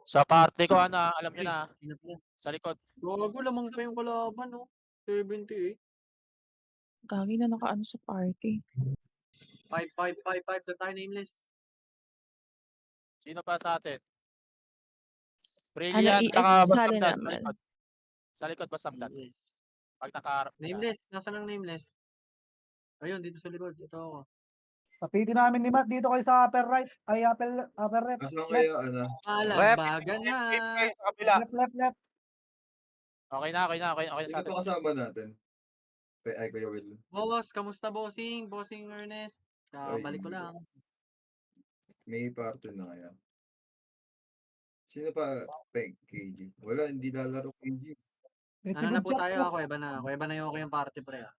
Sa parte ko ano, alam niyo Uy, na, sino pala? sa likod. Gago lamang pa yung kalaban, oh, 78. Gagi na nakaano sa party. 5-5-5-5 sa tayo nameless. Sino pa sa atin? Ano, Brilliant ES tsaka kasali Bastamdan sa naman. likod. Sa likod Bastamdan. Nameless. 'Pag nakaharap ka. Nameless, nasaan ang nameless? Ayun, dito sa likod. Ito ako. Tapitin namin ni Matt dito kayo sa upper right. Ay, upper left. Asan Left, kaya ano? Rep! Alambagan na. Kayo sa kabila. left. Okay na, okay na, okay na sa Sino atin. pa kasama natin? Ay, Kuya Will. Boss, kamusta bossing? Bossing Ernest. Ay, Kabalik ko lang. may party na kaya. Sino pa? KG. Wala, hindi lalaro KG. May Ano na sigod po shot tayo? po. Kuweba na. Kuweba na yung okay yung party pre ah.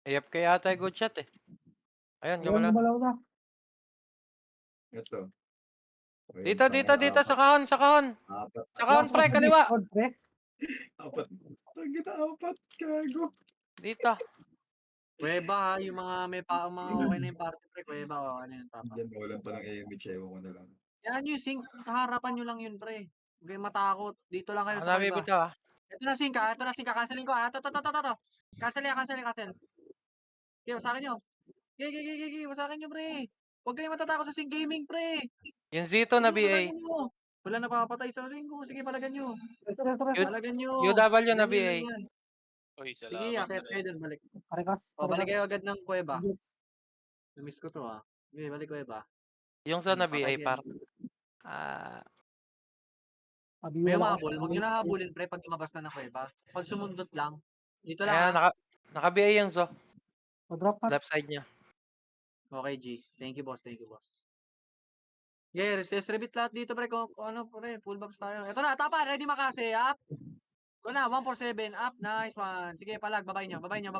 AFK yata yung good shot eh. Ayun, Ayun, gumalaw. gumalaw na. Ito. Ayun, Dito, dito, tangina, dito, sa kahon, sa kahon. Apat. Sa kahon, Last pre, one sa kaliwa. Discord, pre. Apat. Tangina, apat. Gago. Dito. Kuweba ha, yung mga may pa mga okay na yung party pre. Kuweba o ano yun papa. Diyan, nawalan pa ng AMH. Ewan ko na lang. Yan yung sync. Harapan nyo lang yun pre. Huwag kayong matakot. Dito lang kayo Ako sa kuweba. nabibitaw ah. Ito na sync ah. Ito na sync ah. Cancelin ko ah. To. Cancel yan, cancel. Okay, wasakin nyo. Okay. Wasakin nyo pre. Huwag kayong matatakot sa sync gaming pre. Yung Zito na Sige, BA. palagan nyo. Wala napapatay sa sync ko. Sige, palagan nyo. Q- Palagan nyo. QW na Ganyan lang BA. yan. Uy, Sige, salamat sa akit kayo dun. Balik. Parikas. O, balik kayo agad ng kuweba. Namiss ko to ah. Okay, balik kuweba. Yung sa na BA Patay kayo. par. Ah, May humabol. Huwag nyo na habulin pre pag lumabas na ng kuweba. Pag sumundot lang. Dito lang ayan, ah. naka BA yung Zo. Drop Matt. Left side niya. Okay, G. Thank you, boss. Yeah, recess rebit lahat dito pre. Kung ano pre, full buffs tayo. Ito na, tapa. Ready makase. Up. Go na, 147. Up. Nice one. Sige, palag. Babayin nyo. Babayin nyo.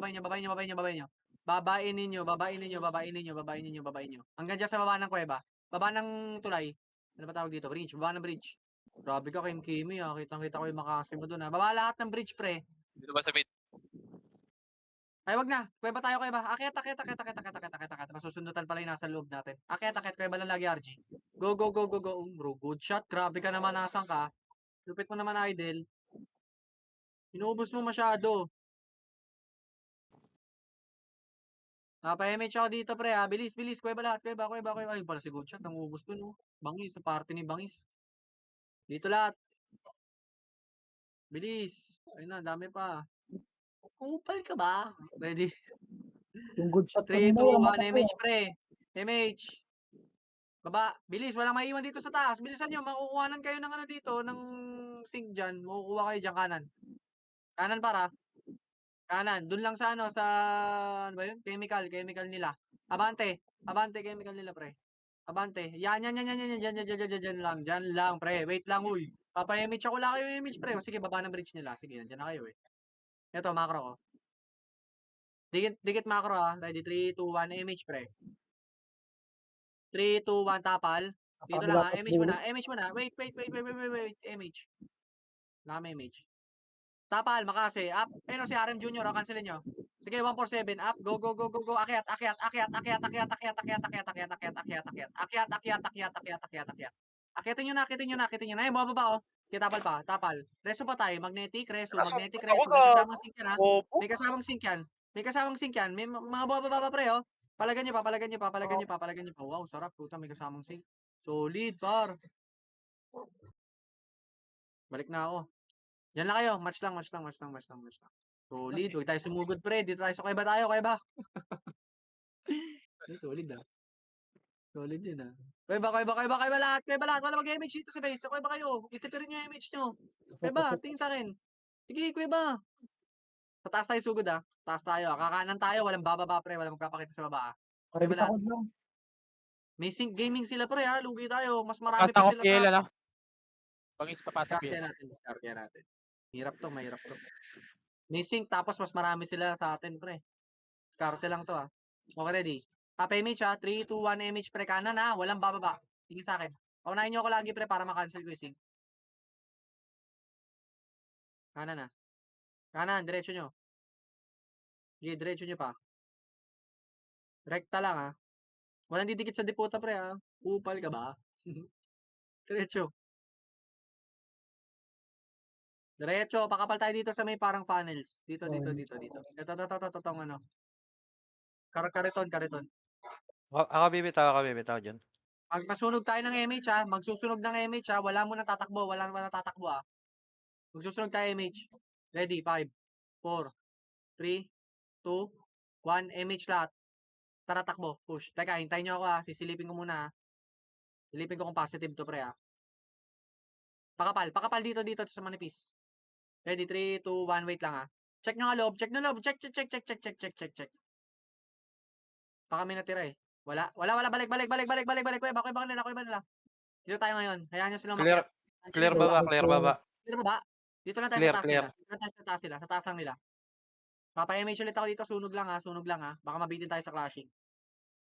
Hanggang dyan sa baba ng kuweba. Baba ng tulay. Ano ba tawag dito? Bridge. Baba ng bridge. Grabe ka, Kimi ah. Kitang-kita ko yung makase mo dun ah. Baba lahat ng bridge pre. Dito ba sa mid? Ay, wag na. Kuweba tayo, kuweba. Akyat. Masusundutan pala yung nasa loob natin. Akyat. Kuweba lang lagi, RG. Go. Bro, good shot. Grabe ka naman, nasan ka? Lupit mo naman, idol. Inuubos mo masyado. Pa-MH ako dito, pre, ha. Bilis. Kuweba lahat. Kuweba. Ay, pala si good shot. Nanguubos dun, oh. Bangis, sa party ni Bangis. Dito lahat. Bilis. Ayun na, dami pa. Kupal ka ba? Ready? Yung good shot 3, kanina, 2, walang 1, makapay. MH, pre. MH. Baba, bilis, walang maiwan dito sa taas. Bilisan nyo, makukuhanan kayo ng ano dito, ng sink dyan. Makukuha kayo dyan, kanan. Kanan para. Kanan, dun lang sa ano, sa, ano ba yun? Chemical nila. Abante, chemical nila, pre. Abante. Yan, dyan lang, pre. Wait lang, uy. Papa-image ako, wala kayo image, pre. O, sige, baba ng bridge nila. Sige, dyan na kayo, eh. Ito, macro ko. Dikit macro, ah. Ready, 3, 2, 1, image, pre. 3, 2, 1, tapal. Dito lang, ah. Image mo na. Wait. Image. Wala kami image. Tapal, makase. Up. Ayun o, si RM Junior. O, cancelin nyo. Sige, 147. Up. Go. Akyat. Akyatin nyo na. Ayun, bumababa, o. Kaya tapal. Reso pa tayo. Magnetic. Reso. Nasunod ako May na. kasamang sync yan, ha. Bobo. May kasamang sync yan. May mga bumababa, pre, o. Palagan nyo pa. Wow, sarap. Puta, may kasamang sync. Solid, par. Balik na ako. Diyan lang kayo. Match lang. Solid. Huwag tayo sumugod, pre. Dito tayo sa kuweba tayo. Solid, ah. Solid yun, ah. Kuweba lahat. Wala mag-image dito sa base. Sa kuweba kayo. Itipirin nyo yung image nyo. Kuweba, tingin sa akin. Sige, kuweba. Sa taas tayo sugod, ah. Taas tayo, ah. Kakanan tayo. Walang bababa, pre. Walang magpapakita sa baba, ah. Kuweba lahat. Ako lang. May sync gaming sila, pre, ha. Lugi tayo. Mas marami Papas na pa ako sila sa PL, atin. ano? Pangis papasok PL. Diskarte natin. Mahirap to. May sync, tapos mas marami sila sa atin, pre. Diskarte lang to, ah. Okay, ready? Pa-image, ha. 3, 2, 1, image, pre. Kanan, ha. Walang bababa. Sige sa akin. Paunahin nyo ako lagi, pre, para makancel ko yung sync. Kanan, ha. Kanan, diretso nyo. Sige, diretso nyo pa. Rekta lang, ha. Walang didikit sa deputa, pre, ha. Kupal ka ba? Diretso. Diretso, pakapal tayo dito sa may parang funnels. Dito, dito, Okay. dito, dito. Ito, tong ano. Kariton. Ako bibitaw dyan. Pag masunog tayo ng MH ha, magsusunog ng MH ha, wala mo nang tatakbo, ha. Magsusunog tayo MH. Ready, 5, 4, 3, 2, 1, MH lahat. Tara, takbo, push. Teka, hintayin nyo ako ha, sisilipin ko muna ha. Silipin ko kung positive to pre ha. Pakapal dito sa manipis. Ready, 3, 2, 1, wait lang ha. Check nyo nga loob, check. Baka may natira eh. Wala, balik. Kuya nila. Dito tayo ngayon. Hayaan nyo sila Clear, umakyat. clear baba. Clear baba. Dito lang tayo Clear, sa taas clear. nila. Dito lang tayo sa taas nila. Sa taas lang nila. Papa-MH ulit ako dito. Sunog lang ha. Baka mabitin tayo sa clashing.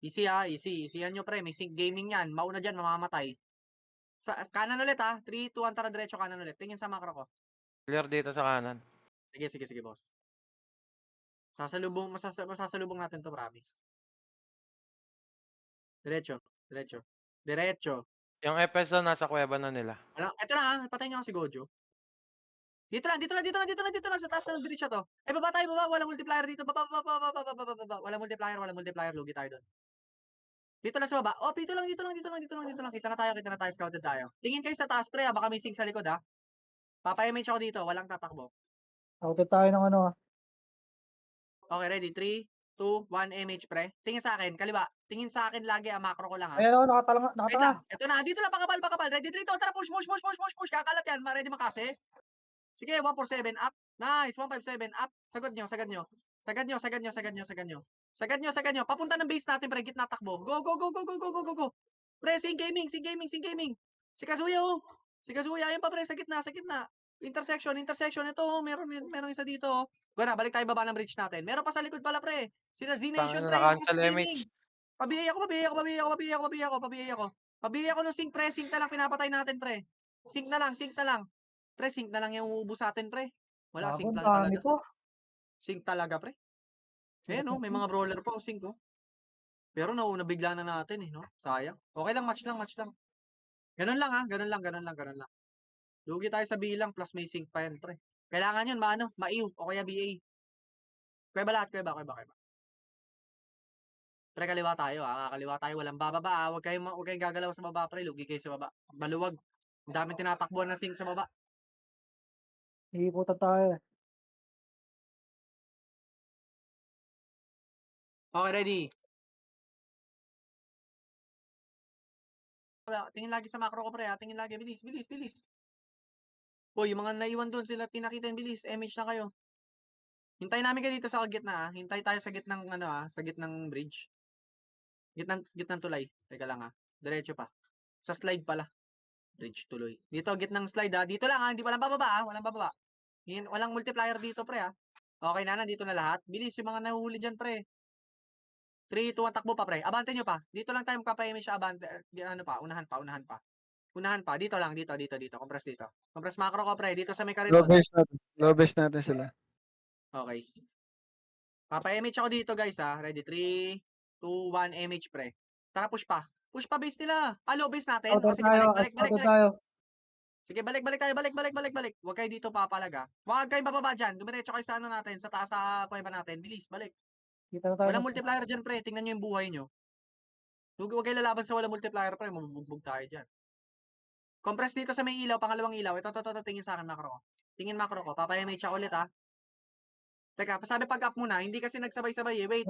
Easy ha. Easy yan nyo pre. May sync gaming yan. Mauna dyan. Mamamatay. Sa kanan ulit ha. 3, 2, 1. Tara diretso kanan ulit. Tingin sa macro ko. Clear dito sa kanan. Sige boss. Masasalubong natin to promise. Diretso. Yung FSO nasa kuweba na nila. Ito na ha. Patayin nyo si Gojo. Dito lang, sa taas ng bridge to. Baba tayo, walang multiplier dito. Baba. Walang multiplier, lugi tayo doon. Dito lang sa baba. Oh, dito lang. Kita na tayo, scouted tayo. Tingin kayo sa taas, pre, baka may sing sa likod, ha. Papa-MH ako dito, walang tatakbo. Outed tayo ng ano. Okay, ready? 3, 2, 1, MH, pre. Tingin sa akin, kaliwa. Tingin sa akin lagi, macro ko lang, ha. Ayan ako, Wait nakatanga. lang. Ito na, dito lang, pakapal. Ready, 3, 2, tara, push. Kakalat yan, ready makasi. Sige, 147 up. Nice, 157 up. Sagad nyo. Papunta ng base natin, pre, gitna takbo. Go. Pre, sing gaming. Si Kazuya, oh. Ayun pa, pre, sa gitna. Intersection. Ito, oh, meron isa dito, oh. Go na, balik tayo baba ng bridge natin. Meron pa sa likod pala, pre. Sila Z-Nation, Tangina, pre. na-cancel Sing MH. gaming. Pabiyay ako. Pabiyay ako ng sync, pre. Sync na lang, pinapatay natin, pre. Sync na lang. Pre, sync na lang yung uubos sa atin, pre. Wala, sync Ang lang dami talaga. po. Sync talaga, pre. Ayan, no? May mga brawler pa, sync, oh. Pero nauna bigla na natin, no? Sayang. Okay lang, match lang. Ganun lang, ha? Ganun lang. Lugi tayo sa bilang, plus may sync pa yan, pre. Kailangan yun, maiw, o kaya BA. Kuya ba lahat? Kuya ba? Pre, kaliwa tayo, ha? Kaliwa tayo, walang bababa, ha? Huwag kayong gagalaw sa baba, pre. Lugi kayo sa baba. Maluwag. Ang daming tinatakbuhan na sync sa baba. Iikutan tayo. Okay, ready? Tingin lagi sa macro ko, pre, ha? Tingin lagi. Bilis. Yung mga naiwan doon, sila tinakita yung bilis. MH na kayo. Hintayin namin kayo dito sa gitna, ha? Hintay tayo sa gitnang, sa gitnang bridge. Gitnang tulay. Teka lang, ha? Diretso pa. Sa slide pala. Bridge tuloy. Dito, gitnang slide, ha? Dito lang, ha? Hindi walang bababa, ha? Walang bababa. Walang multiplier dito, pre, ha? Okay na, nandito na lahat. Bilis, yung mga nahuhuli dyan, pre. 3, 2, 1, takbo pa, pre. Abante nyo pa. Dito lang tayo magpapahimik siya, abante. Unahan pa. Dito lang, dito. Compress dito. Compress macro ko, pre. Dito sa may kariton. Low base natin sila. Okay. Papa-MH ako dito, guys, ha. Ready? 3, 2, 1, MH, pre. Tara, push pa. Push pa base nila. Low base natin. O, Outed sige, tayo. balik. Outed tayo. Sige, balik tayo. Balik. Huwag kayo dito papalaga. Huwag kayong bababa dyan. Dumiretso kayo sa natin, sa taas sa kuweba natin. Bilis, balik. Kita na tayo. Walang multiplier dyan, pre. Tingnan nyo yung buhay nyo. Huwag kayo lalaban sa walang multiplier, pre. Mabubugbog tayo dyan. Compress dito sa may ilaw, pangalawang ilaw. Ito, tingin sa akin, macro ko. Tingin macro ko. Papa-MH ako ulit, ha. Teka, sabi pag-up muna. Hindi kasi nagsabay-sabay, eh. Wait.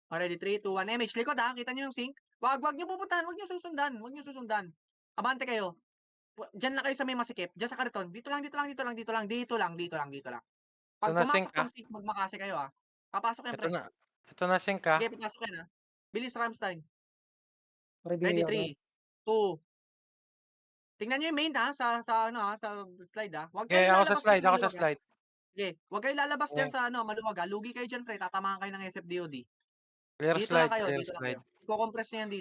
Ready, 3, 2, 1, MH. Likod, ha. Kita nyo yung sync. Wag nyo pupuntahan. Wag nyo susundan. Abante kayo. Diyan lang kayo sa may masikip. Diyan sa kariton. Dito lang. Pag Ito na sync, pumasok tong sync, magmakasi kayo, ha. Papasok yan, pre. Ito na sync, ha. Sige, papasok yan, ha. Bilis, Ramstein. Ready, Ready, ako. 3, 2. Tingnan nyo yung main, ha. Sa slide, ha. Huwag Okay, kayong ako sa lalabas slide, dyan ako sa maluwag, ha. slide. Sige, huwag kayong lalabas Okay. dyan sa maluwag, ha. Lugi kayo dyan, pre. Tatamaan kayo ng SFDOD. Clear Dito slide, lang kayo. clear slide. Kukompress nyo yan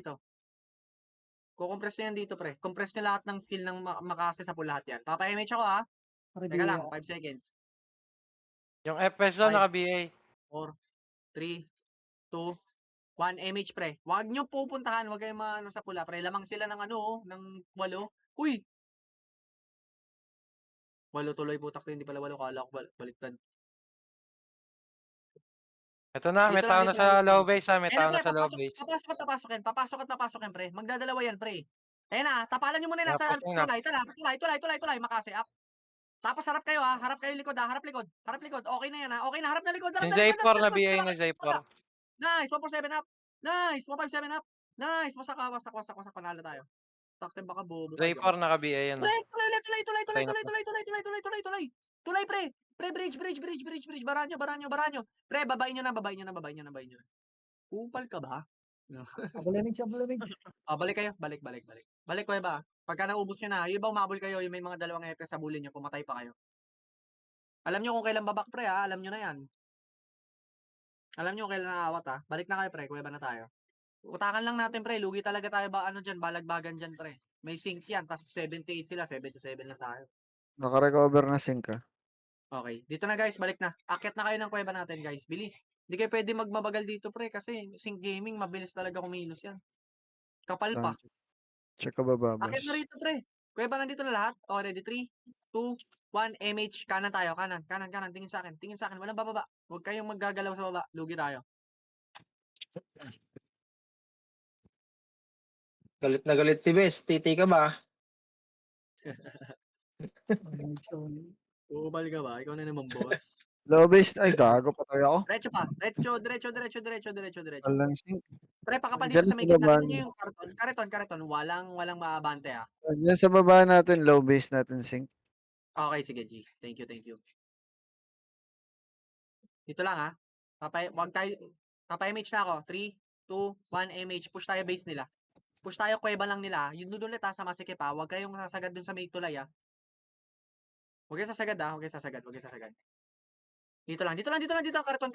dito. Pre. Compress nyo lahat ng skill ng makase sa lahat yan. Papa-MH ako, ha. Ready, Teka lang, ako. 5 seconds. Yung FSO Five. naka-BA. 4, 3, 2, 1, MH, pre. Huwag nyo pupuntahan. Huwag kayong sa pula, pre. Lamang sila ng ng 8. Uy! Walo tuloy putak to, hindi pala walo. Kala ko baliktad. Ito na, may Dito tao lang, na dito sa lang, dito low lang. base ha, may Ayan na tao pre, na sa low papasok, base. papasok at papasok yan. Papasok at papasok yan pre. Magdadalawa yan pre. Ayan na, tapalan nyo muna yan. Kaya Nasa pushing na. tulay. Makasi up. Tapos harap kayo ha. Harap kayo likod ha. Harap likod. Harap likod. Okay na yan ha. Okay na. Harap na likod. Harap Yung na likod. J4 na Likod. BA Wala na ka. J4. Wala. Nice. 147 up. Nice. 157 up. Nice. Wasak. Panalo tayo. Taktin baka bobo ka J4 dyan. naka BA yan. Tulay. Patay na po. Tulay pre. Pre, bridge. Baranyo. Pre, babain nyo na. Kupal ka ba? Abulimig. Balik kayo. Balik. Balik ko ba? Pagka naubos nyo na, yung iba umabol kayo, yung may mga dalawang FPS sa bulin nyo, pumatay pa kayo. Alam nyo kung kailan babak pre ha, alam nyo na yan. Alam nyo kung kailan naawat ha. Balik na kayo pre, kuweba na tayo. Utakan lang natin pre, lugi talaga tayo ba ano dyan, balagbagan dyan pre. May sync yan, tas 78 sila, 77 lang tayo. Naka-recover na sync ka. Okay, dito na guys, balik na. Akyat na kayo ng kuweba natin guys, bilis. Hindi kayo pwede magmabagal dito pre, kasi sync gaming, mabilis talaga kumilos yan. Kapal pa. Check ka baba, boss. Akyat na rito pre. Kuweba nandito na lahat. O, ready? 3, 2, 1, MH. Kanan tayo. Kanan. Tingin sa akin. Walang bababa. Huwag kayong maggagalaw sa baba. Lugi tayo. Galit na galit si Bes. Titi ka ba? Ubal ka ba? Ikaw na naman, boss. Low base, ay gago patay ako. Diretso pa. Diretso. Walang sync. Pre, pakapal Diyan dito sa may sa gitna. baba Tingnan nyo yung karton. Kariton. Walang maabante ah. Diyan sa baba natin, low base natin sync. Okay, sige G. Thank you. Dito lang ah. Papa-MH na ako. 3, 2, 1, MH. Push tayo base nila. Push tayo kuweba lang nila. Yung doon ulit sa masikip ha. Huwag kayong sasagad dun sa may tulay ha. Huwag kayong sasagad ha. Huwag kayong sasagad. Dito lang. Kariton.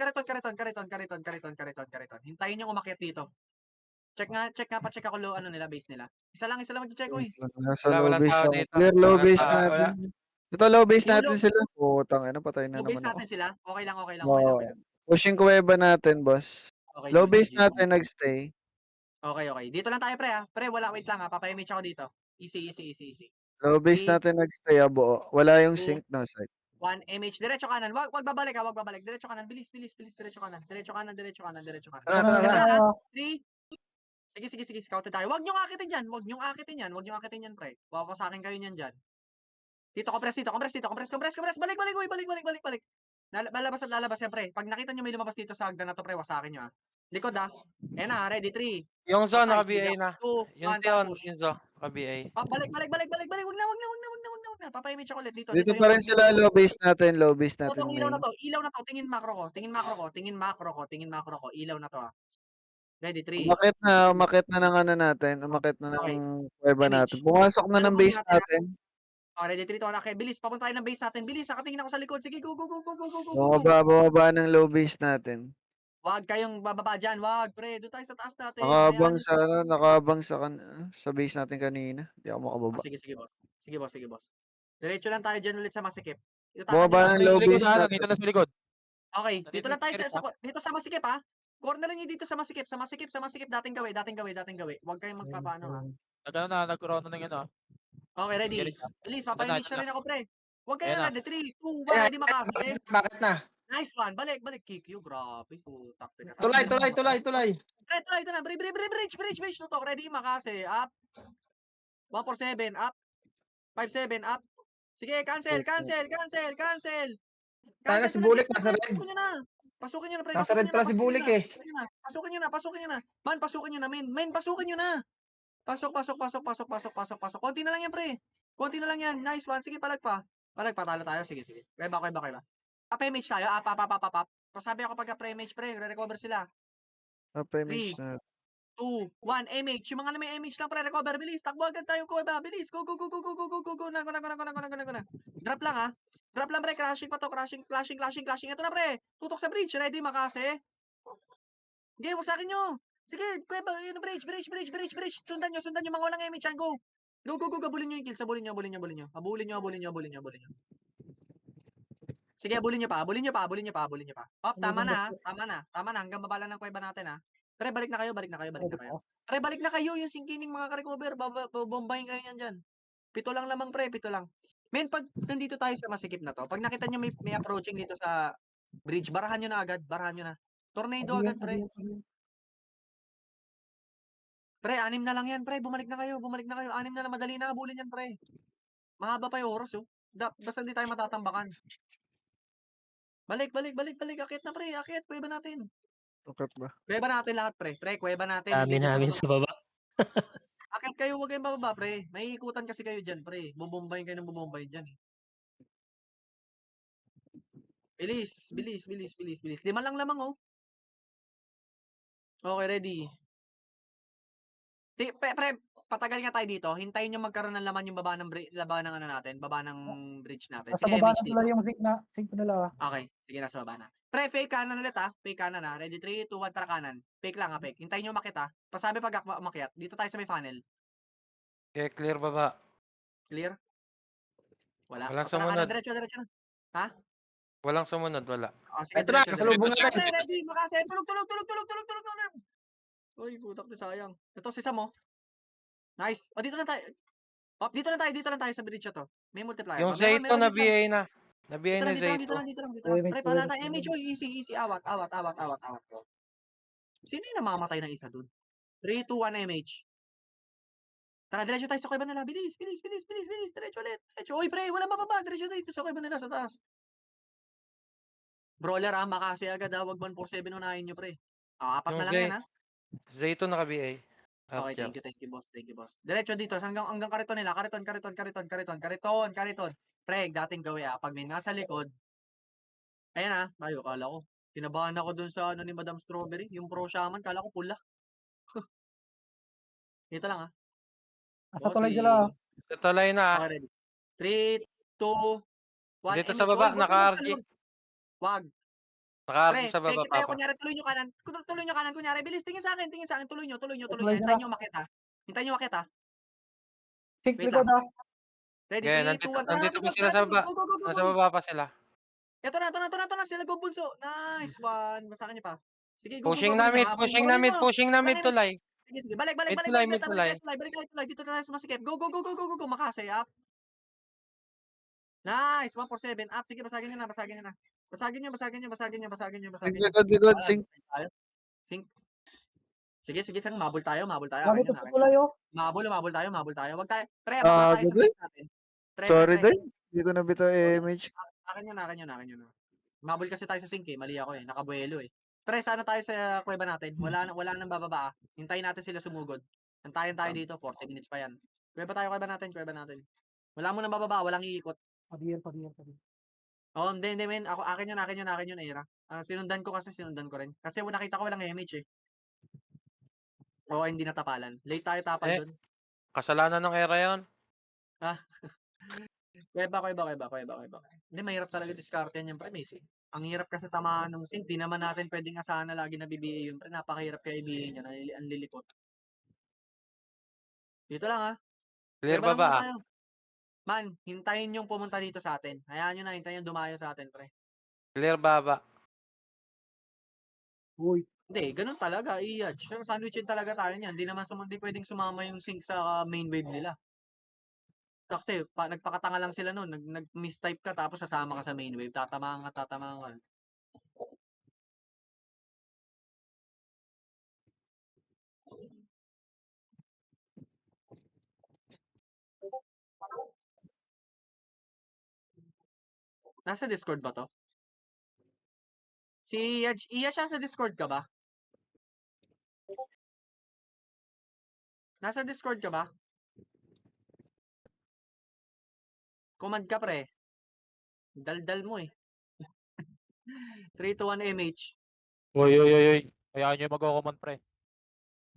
Hintayin yung umakyat dito. Check ako ano nila, base nila. Isa lang mag-check uy. Nasa Wala, low walang base tao ako. dito. Clear low Walang base tao. natin. Ito low base Yung natin sila. Putang ina, patay na Low base naman ako. natin sila. Okay lang. Oo. Pushing kuweba natin, boss. Okay, Low G, base G. natin nagstay. Okay. Dito lang tayo pre ha. Pre, wait lang ha. Papa-image ako dito. Easy. Low base Three, natin nagstay, buo. Wala yung 2, sync na side. 1, MH. Diretso kanan. Wag babalik ha. Diretso kanan. Bilis. Diretso kanan. Tara. 3. Sige. Scouted tayo. Wag nyo akitin yan, pre. Wawasakin kayo niyan dyan. Dito, compress. Balik. Lalabas yan, pre. Pag nakita nyo may lumabas dito sa hagdan na to, pre, wasakin nyo, ha. Likod, ha. Ayan na, ready, 3. Yung Zo naka Sige, BA na. 2, Yung 1, Tion, push. yung Zo, naka BA. Balik. Wag na. Papay-image ako ulit dito. Dito yung pa rin sila, low base natin Itong ilaw main. na to. Tingin macro ko. Ilaw na to, ha. Ready, 3. Umakit na ng ano natin. Umakit na Okay. ng kuweba Image. natin. Pumasok na ng Salubungin base natin, ha. natin. Ready, 3, 2, 1. Okay, bilis. Papunta tayo ng base natin. Bilis, nakatingin ako sa likod. Sige, go. Bumaba ng low base natin. Wag kayong bababa dyan. Wag, pre. Doon tayo sa taas natin. Nakabang sa base natin kanina. Hindi ako makababa. Sige, boss. Diretso lang tayo dyan ulit sa masikip. Bumaba ng low base Nandito natin. na sa likod. Okay, Nandito dito lang tayo sa sa dito sa masikip ha. Corner niyo dito sa masikip, dating gawi. Huwag kayong magpapaano ha. Nag-corona ng ano. Okay, ready. Diretso. Bilis, papay-image na rin ako, pre. Huwag kayo Ayan na. ready. 3, 2, 1, ready makasi. Bakit na? Nice one. Balik. Kick you. Grabe. Putak. Tulay. Pre, ito na. Bridge. Tutok. Ready makasi. Up. 147. Up. 57. Up. Sige, cancel. Tayo si Bulik nasa red. Pasukin nyo na, pre. Nasa red pala si Bulik eh. Pasukin nyo na. Man, pasukin nyo na, main. Pasukin nyo na. Pasok. Konti na lang yan, pre. Konti na lang yan. Nice one. Sige, palag pa. Talo tayo. Sige. Kaya ba? Up-image tayo. Up. Pasabi ako pagka pre-image, pre. Re-recover sila. Image na. 2, 1, MH. Yung mga na may MH lang, pre. Recover. Bilis. Takbo agad tayo ko ba? Bilis. Go. Na. Drop lang, ha. Drop lang, pre. Crashing pa to. Crashing. Ito na, pre. Tutok sa bridge. Ready, makase. Game, wag sa akin nyo. Sige, kuweba. Bridge. Sundan nyo. Mga walang MH yan. Go. Abulin nyo yung kills. Abulin nyo. Sige, abulin nyo pa. Op, tama na. Hanggang baba lang ng kuweba natin, ha. Pre, balik na kayo. Pre, balik na kayo. Yung singkining mga ka-recover. Bombahin kayo yan dyan. 7 lang lamang, pre. 7 lang. Men, pag nandito tayo sa masikip na to, pag nakita nyo may approaching dito sa bridge, barahan nyo na agad, barahan nyo na. Tornado agad, pre. Pre, 6 na lang yan, pre. Bumalik na kayo. 6 na lang, madali na habulin yan, pre. Mahaba pa yung oras, oh. Basta hindi tayo matatambakan. Balik. Akit na, pre. Akit, kuweba natin. Tukap ba? Kuweba natin lahat, pre. Pre, kuweba natin. Dami Hindi namin gusto sa baba. Akit kayo, huwag kayong bababa, pre. May ikutan kasi kayo dyan, pre. Bubombayin kayo ng bubombayin dyan. Bilis. 5 lang lamang, oh. Okay, ready. Pre, patagal nga tayo dito. Hintayin nyo magkaroon ng laman yung baba ng ano natin, baba ng bridge natin. Nasa Sige, baba MH na dito. pala yung sync nila. Okay, sige, nasa baba na. Pre, fake kanan ulit, ha. Fake kanan, ha. Ready, 3, 2, 1, tara kanan. Fake lang, ha, fake. Hintayin nyo umakyat, ha. Pasabi pag umakyat. Dito tayo sa may funnel. Okay, clear baba. Clear? Wala. Walang O, tara kanan, sumunod. diretso na. Walang sumunod, wala. O, sige, Ito na, diretso. kasalubong Pre, natin. ready, makase. Tulog. Uy, putak na sayang. Ito, si Sam, oh. Nice. O, dito lang tayo. O, dito lang tayo sa bridge na to. May multiplier. Yung Meron Zayto na dito lang. BA na. Na BA Dito na lang. Zayto. Pre, pala tayo. MH, oh, easy. Awat. Sino yung namamatay ng isa dun? 3, 2, 1, MH. Tara, diretso tayo sa kuweba nila. Bilis. Diretso ulit. Uy, pre, wala mababa. Diretso tayo sa kuweba nila sa taas. Brawler, makasi agad, ha. Wag 147 unahin nyo, pre. 4 Yung na lang yan, ha. Zayto naka BA. Okay, thank you, boss. Diretso dito, hanggang kariton nila. Kariton. Pre, dating gawin, pag may nasa likod. Ayan, ha. Tayo, kala ko. Kinabahan ako dun sa ano ni Madam Strawberry. Yung pro shaman, kala ko pula. Dito lang, ha. Nasa tulay sila. Tuloy na. Okay, ready. 3, 2, 1. Dito sa baba, naka-RG. Wag. Naka-RG Pre, sa baba, fake tayo, papa. kunyari, tuloy nyo kanan, kunyari, bilis, tingin sa akin, tuloy nyo. Tuloy Hintayin sila. nyo umakyat, ha. Hintayin nyo umakyat, ha. Sync Wait likod lang. ah. Ready, Okay, 3, 2, 1, tara, nandito pa bilis, sila tara, sa bilis, baba. go. Nasa baba pa sila. Ito na, sila go bunso. Nice one. Basakan niyo pa. Sige, go. Pushing Habol namin mo. tulay. Sige. Balik. Mid tulay. Balik tayo. Dito tayo sa masikip. Go. Makasay up. Nice. 147 up. Sige, basagin niyo na. Basagin niyo. Likod, Wala, sync. tayo. Sync. Sige, sang mabul tayo. Lagi to sa tulay oh. Mabul tayo. Wag tayo. Pre, abang tayo sa Gabi? base natin. Pre. Sorry din. Hindi ko nabito image. Akin yun na. Mabul kasi tayo sa sink, eh. Mali ako, eh. Nakabuelo, eh. Pre, sana tayo sa kuweba natin. Wala nang bababa, ah. Hintayin natin sila sumugod. Hintayin tayo dito, 40 minutes pa yan. Kuweba natin. Wala mo nang bababa, walang iikot. Padiyan. Oh, hindi, men. Akin yun, Era. Sinundan ko rin. Kasi nakita ko walang image, eh. Oo, hindi natapalan. Late tayo tapal Eh. dun. Kasalanan ng era yon. Kuweba. Hindi, mahirap talaga diskarte yan, pre. Ang hirap kasi tamaan ng sink. Di naman natin pwedeng asahan na lagi na BBA yun, pre. Napakahirap kaya i-BA niya. Ang lilikot. Dito lang, ha. Clear Kuweba lang baba muna ah. tayo. Man, hintayin yung pumunta dito sa atin. Hayaan nyo na, hintayin yung dumayo sa atin, pre. Clear baba. Uy. Hindi, ganun talaga, i-judge. Sandwichin talaga tayo niyan. Hindi pwedeng sumama yung sink sa main wave nila. Sakto, nagpakatanga lang sila noon. Nag-mistype ka tapos sasama ka sa main wave. Tatamaan ka. Nasa Discord ba to? Si Iya siya sa Discord ka ba? Nasa Discord ka ba? Command ka, pre. Daldal mo, eh. 3 to 1 MH. Uy. Hayaan nyo yung mag-command, pre.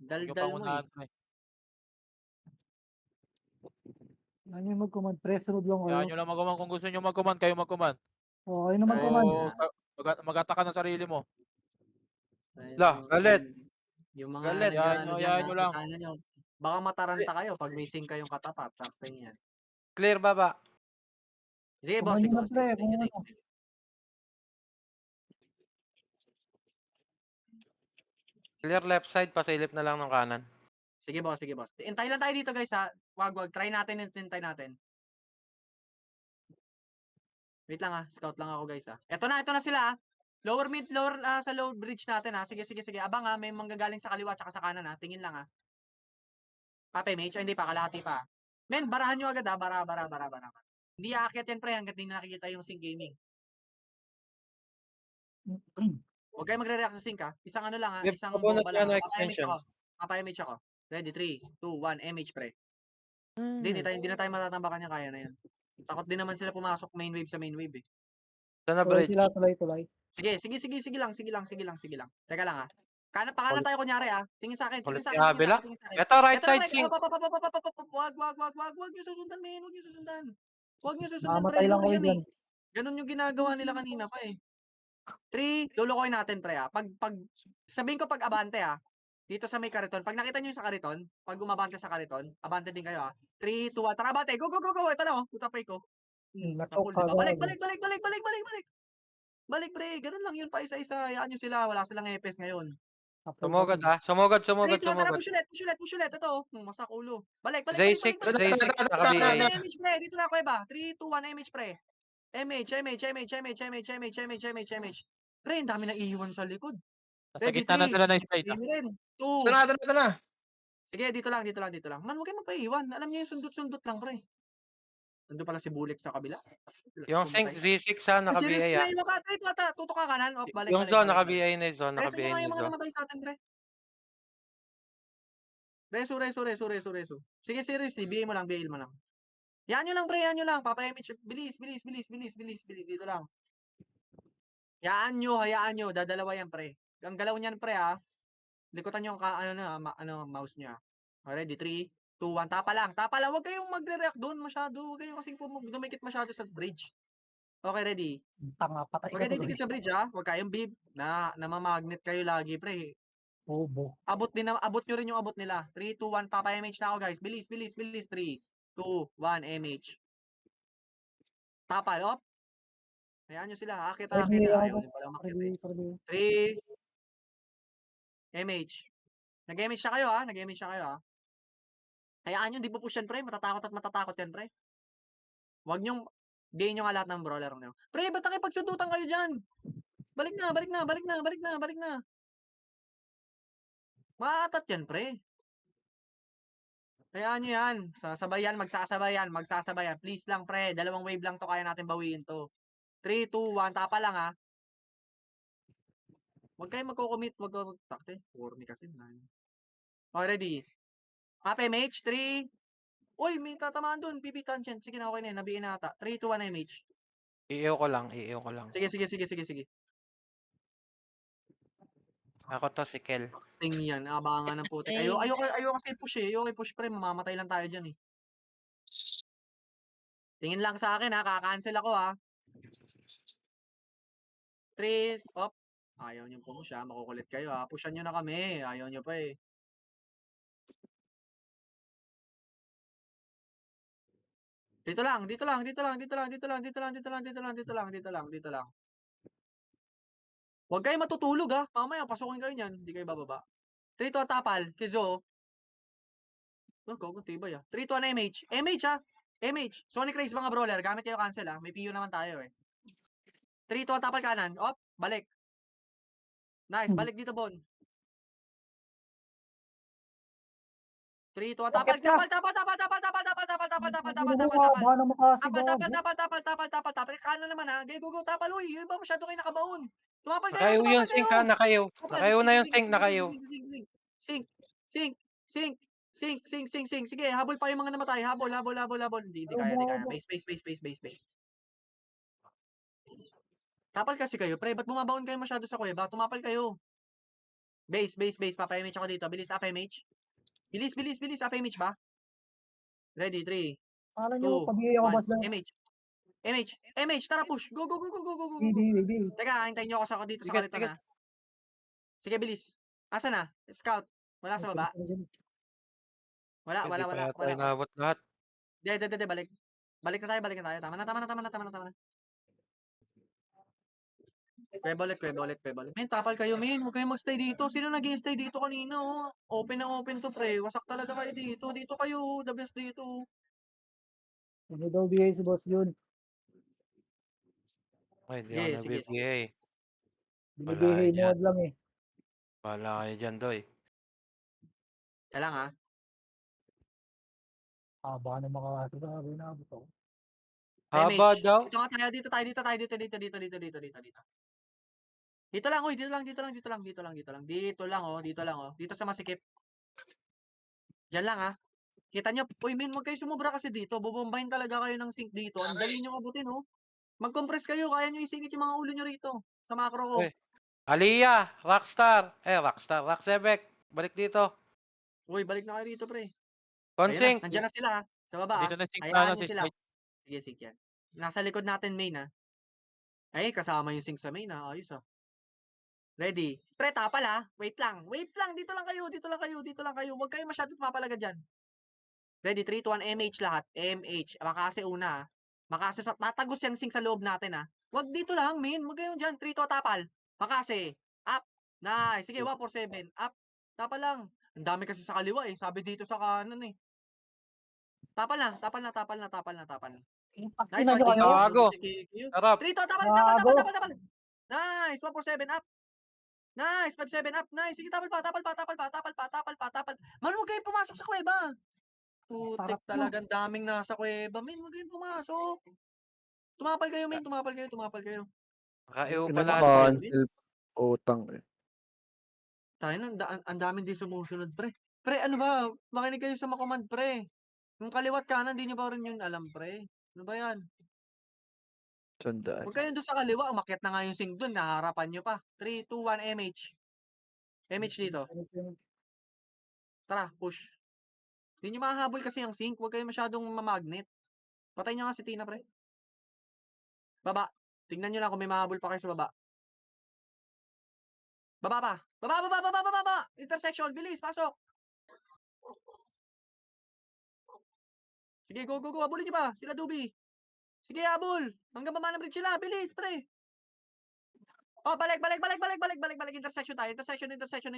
Huwag yung Daldal mo, eh. pangunahan, pre. Yan yung mag-command. Pre-sunod lang Hayaan kayo. nyo lang mag-command. Kung gusto nyo mag-command, kayo mag-command. Oo, kayo na mag-command. Mag-ataka ng sarili mo. Lah, galit. Yung mga Galit. Hayaan nyo lang. nakikita nyo. Baka mataranta kayo pag may sing kayong katapat. Sakting yan. Clear baba. Sige, boss. Kumain Sige, na, boss. pre, Thank you. kumain Clear left side, pasilip na lang ng kanan. Sige, boss. Hintay lang tayo dito, guys, ha. Wag. Try natin. Hintay natin. Wait lang scout lang ako guys Ito na sila Lower mid, sa lower bridge natin Sige. Abang may manggagaling sa kaliwa tsaka sa kanan Tingin lang Pape, mage, hindi pa, kalahati pa. Men, barahan nyo agad bara. Hindi aakyat yan pre hanggat hindi nakikita yung sync gaming. Huwag kayo magre-react sa sync Isang ano lang Yep, isang pabunot bomba nga lang. ng extension. Papaya-mage ako. Ready, 3, 2, 1, MH pre. Hindi na tayo matatambakan niya, kaya na yan. Takot din naman sila pumasok main wave sa main wave Sana Tuloy bridge. sila, tuloy. Sige lang. Teka lang pakanan tayo kunyari tingin sa akin, tingin Kulit sa ni akin, Abela. tingin sa akin. Ito, right Ito na, side pre. sync. Wag niyo susundan, men. Wag niyo susundan. Pre. Mamatay lang Lure kayo yan dyan. Ganun yung ginagawa nila kanina pa 3, lulukoy natin, pre Pag sabihin ko pag abante dito sa may kariton. Pag nakita niyo yung sa kariton, pag umabante sa kariton, abante din kayo 3, 2, 1. Tara, abante. Go. Ito na puta pa ko. Sa Natok pool, diba? ka Balik. agad. Balik, pre. Ganun lang yun pa isa-isa. Hayaan nyo sila. Wala silang epes ngayon. Sumugod Sumugod. Tara, push ulit. Ito. Masak ulo. Balik. J6 naka-BA. MH, pre. Dito na, kuweba. 3, 2, 1, MH, pre. MH. Pre, ang dami na iiwan sa likod. Nasa Ready, gitna na 3. sila ng slide Game rin. 2. Ito na. Sige, dito lang. Man, huwag kayo magpaiwan. Alam niyo yung sundot-sundot lang, pre. Nandun pala si Bulik sa kabila. Yung sync Z6 naka-BA Serious, pre. Tutok ka kanan. Balik. Yung zone naka-BA na yung zone. Reso Naka-BA mo nga na yung yung mga zone. namatay sa atin, pre. Reso. Sige, seriously. BA mo lang. Yan nyo lang, pre. Papayamit. Bilis. Dito lang. Hayaan nyo. Dadalawa yan, pre. Ang galaw niyan, pre, likutan nyo ang mouse niya. Ready? 3, 2, 1. Tapa lang. Huwag kayong magre-react doon masyado. Huwag kayong kasing dumikit masyado sa bridge. Okay, ready? Tanga, patay Huwag ka kayo tuloy. didikit sa bridge, Huwag kayong bib. Namamagnet kayo lagi, pre. Bobo. Abot nyo rin yung abot nila. 3, 2, 1. Papa-MH na ako, guys. Bilis. 3, 2, 1. MH. Tapal. Op. Hayaan nyo sila. Akit. Ready, Ayaw boss. nyo pala umakit, Ready. 3. MH. Nag-MH siya kayo, Nag-MH siya kayo, Hayaan nyo, di po push yan, pre. Matatakot yan, pre. Huwag nyong, diin nyo nga lahat ng brawler nyo. Pre, ba't nakipagsudutan kayo dyan? Balik na. Maatat yan, pre. Hayaan nyo yan. Magsasabayan. Please lang, pre. 2 wave lang to, kaya natin bawiin to. 3, 2, 1. Tapa lang, Huwag kayo magko-commit. Huwag kayo magtakte. Corny kasi. Okay, ready? Pape, MH. 3. Uy, may tatamaan dun. PB Tangent. Sige na, okay na. Nabiin na ata. 3, 2, 1, MH. EO ko lang. Sige. Ako to si Kel. Yan, abangan ng putik. Ayoko kasi push Ayoko push, pre. Mamamatay lang tayo dyan Tingin lang sa akin, kaka-cancel ako, 3, op. Ayaw nyo push, makukulit kayo, Pushan nyo na kami. Ayaw nyo pa Dito lang. Huwag kayo matutulog, Mamaya, pasukin kayo niyan. Hindi kayo bababa. 3, 2, tapal. Kizo. Tibay, 3, 2, MH. MH. Sonic Race, mga brawler. Gamit kayo cancel, May PU naman tayo, 3, 2, tapal kanan. Op, balik. Nice, balik dito, Bon. 3, 2, tapal. Baka na makasi gago. Tapal. Kanan naman, Go, tapal. Uy, yung iba masyado kayo nakabaon. Tumapal kayo. Nakayo yung sync nakayo. Nakayo na yung sync nakayo. Sync. Sige, habol pa yung mga namatay. Habol. Hindi kaya. Base. Tapal kasi kayo, pre. Ba't bumabaon kayo masyado sa kuweba? Tumapal kayo. Base. Papa-MH ako dito. Bilis, apa-MH. Bilis. Apa-MH ba? Ready, 3, Akala 2, nyo, pag-iiyak ako, 1. boss. MH, tara push. Go. Baby. Teka, hintayin nyo ako dito sa Sige, kaliton, Sige, bilis. Asa na? Scout. Wala sa baba? Wala. Hindi pa yata inabot lahat. Hindi, balik. Balik na tayo. Tama na. Kweba ulit. Men, tapal kayo, men. Huwag kayong magstay dito. Sino nag-stay dito kanina, Open to, pre. Wasak talaga kayo dito. Dito kayo. The best dito. Hindi daw bigay si boss yun. Ay, hindi Sige, ako sige, sige. nagbibigay. Binibihay dyan. mode lang eh. Bahala kayo dyan, Doy. Kailang ha. Haba ng mga sinabi na ako. Haba MH. daw. Dito nga tayo, dito tayo, dito tayo, dito. Dito lang, uy, dito lang. Dito lang, oh. Dito sa masikip. Diyan lang, ha. Kita nyo, uy, men, huwag kayo sumubra kasi dito. Bubombahin talaga kayo ng sink dito. Ang dali nyo abutin, oh. Mag-compress kayo, kaya nyo isingit yung mga ulo nyo rito. Sa macro ko. Uy. Aliyah, Rockstar. Roxebec. Balik dito. Uy, balik na kayo rito, pre. Ayun na, Consync. nandyan na sila, ha. Sa baba, Dito ha. na sync Hayaan na nyo si sila. Sprite. Sige, sige yan. Nasa likod natin, main, ha. Ay, kasama yung sink sa main, ha. Ayos, ha. Ready? Pre, tapal, ha. Wait lang. Dito lang kayo. Huwag kayo masyadong mapalaga dyan. Ready? 3, 2, 1, MH lahat. MH. Makase una, ha. Makase, tatagos yung sink sa loob natin, ha. Huwag dito lang, main. Huwag kayo dyan. 3, 2, tapal. Makase. Up. Nice. Sige, 147. Up. Tapal lang. Ang dami kasi sa kaliwa, eh. Sabi dito sa kanan, eh. Tapal na. Nice, Tingnan nyo kayo. Gago. Sarap. 3, 2, tapal. Gago. Nice. 147 up. Nice. 5-7 up. Nice. Sige, tapal pa. Man, huwag kayong pumasok sa kuweba. Putik Sarap mo. talaga. Ang daming nasa kuweba. Men, huwag kayong pumasok. Tumapal kayo, men. Tumapal kayo. Nakaiw pa Ina lahat. Pinaka- yun. cancel. Utang eh. Tayo na, ang daming di sumusunod, pre. Pre, ano ba? Makinig kayo sa makomand, pre. Yung kaliwat kanan, di nyo ba rin yun alam, pre? Ano ba yan? Sandaan. Huwag kayong doon sa kaliwa. Umakyat na nga yung sink doon. Naharapan nyo pa. 3, 2, 1, MH. MH dito. Tara, push. Hindi nyo mahahabol kasi yung sink. Huwag kayo masyadong mamagnet. Patay nyo nga si Tina, pre. Baba. Tingnan nyo lang kung may mahabol pa kayo sa baba. Baba pa. Baba. Intersection. Bilis. Pasok. Sige, go. Habulin nyo ba? Sila Dubi. Sige, habol. Hanggang baba ng bridge sila. Bilis, pre. Oh, balik. Intersection tayo. Intersection.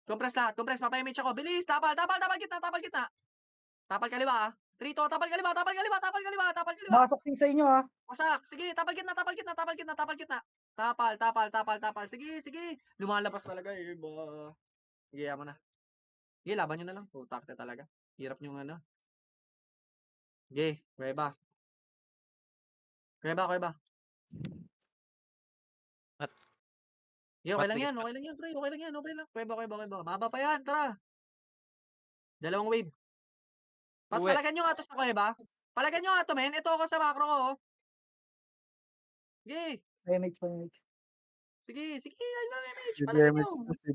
Compress lahat. Papayimage ako. Bilis. Tapal gitna. Tapal kaliwa, ah. 3, 2, tapal kaliwa. Masok din sa inyo ha. Wasak. Sige, tapal gitna. Tapal. Sige. Lumalabas talaga, eh. Sige, mo na. Sige, laban nyo na lang. Putak na talaga. Hirap nyo ano. Sige, kuweba. Sige, okay lang yan, pre. Okay lang. Kuweba. Maba pa yan, tara. Dalawang wave. Uwi. Palagan nyo nga to sa kuweba. Palagan nyo nga to, men. Ito ako sa macro ko, oh. Sige. Sige. Ayun lang, MH. Palagan nyo.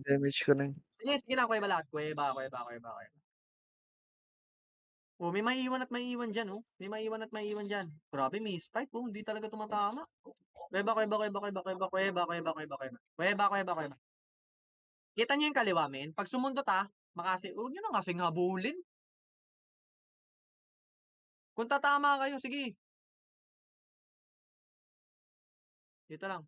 Damage ko na yun. Sige lang, kuweba lahat. Kuweba. Oh, may maiiwan at maiiwan dyan, oh. Grabe, miss type, oh. Hindi talaga tumatama. Kuweba. Kita nyo yung kaliwa, men. Pag sumundot, makasi, huwag nyo na kasing habulin. Kung tatama kayo, sige. Dito lang.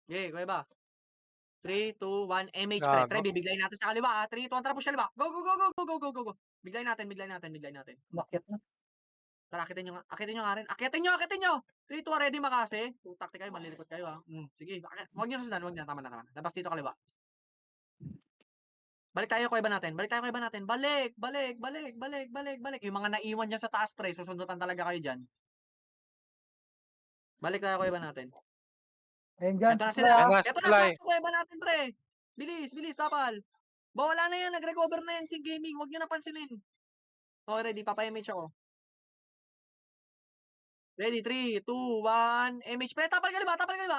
Okay, kuweba. 3, 2, 1, MH, pre. Gago. Pre, bibiglayin natin sa kaliwa, 3, 2, 1, tara push kaliwa. Go. Biglayin natin. Makyat na. Tara, akitin nyo nga rin. Akitin nyo! 3, 2, 1, ready makasi. Takti kayo, malilikot kayo, ha. Sige, huwag nyo sundan, tama na. Labas dito kaliwa. Balik tayo kuweba natin. Balik. Yung mga naiwan dyan sa taas, pre, susundutan talaga kayo dyan. Balik tayo kuweba natin. Ayun dyan. Ito na supply, sila. ah. Ayan, Ito supply. na, kuweba natin, pre. Bilis, tapal. Wala na yan, nag-recover na yan, Sync Gaming. Huwag nyo na pansinin. Okay, ready, papay-image ako. Ready, 3, 2, 1, MH. Pre, tapal kaliwa.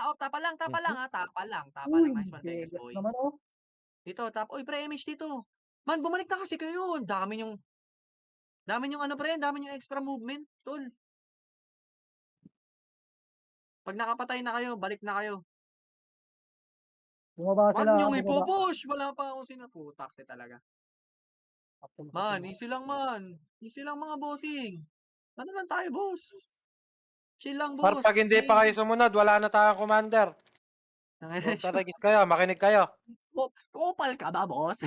Oh, tapal lang, ha. Tapal lang. Uy, Nice one, Vegas Vegas boy. naman oh. Dito, Uy, pre, MH dito. Man, bumalik na kasi kayo. Ang dami yung ano, pre. Ang dami yung extra movement, tol. Pag nakapatay na kayo, balik na kayo. Bumaba Wag sila. niyong bumaba. ipupush. Wala pa akong sinaputak talaga. Man, easy lang, man. Easy lang, mga bossing. Ano lang tayo, boss? Chill lang, Par boss. pag hindi pa kayo sumunod, wala na tayong commander. Punta na kayo, makinig kayo. Kupal ka ba, boss?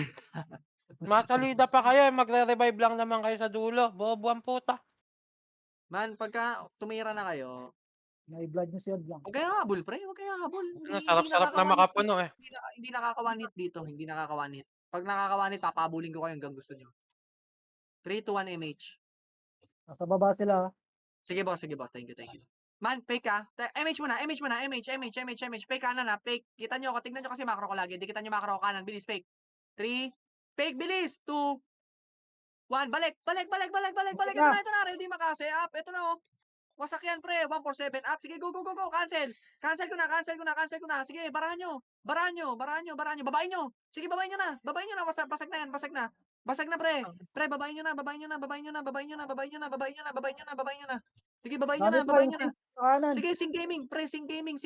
Masalida pa kayo, magre-revive lang naman kayo sa dulo. Bobo ang puta. Man, pagka tumira na kayo, May blood niya si Ed lang. huwag kayong habol, pre. Huwag kayong habol. Ano, Hindi sarap-sarap na nakaka-one hit. makapuno eh. Hindi nakaka-one hit dito. Hindi nakaka-one hit. Pag nakaka-one hit, papabulin ko kayo hanggang gusto nyo. 3 to 1 MH. Nasa baba sila. Sige, boss. Sige, boss. Thank you, thank you. Man, fake ka. MH muna, MH muna. MH. Fake kanan na. Fake. Kita nyo ako. Tingnan nyo kasi macro ko lagi. Hindi kita nyo macro ko kanan. Bilis, fake. 3. Fake, bilis. 2. 1. Balik. Ito na. Ready makase. Up. Ito na, oh. Wasak yan, pre. 147. Up. Sige, go. Cancel. Cancel ko na. Sige, barahan nyo. Babain nyo. Sige, babain nyo na. Basag na yan. Basag na, pre. Pre, babain nyo na. Sige, babain nyo na. Sa kanan. Sige, Sing Gaming. Pre, Sing Gaming.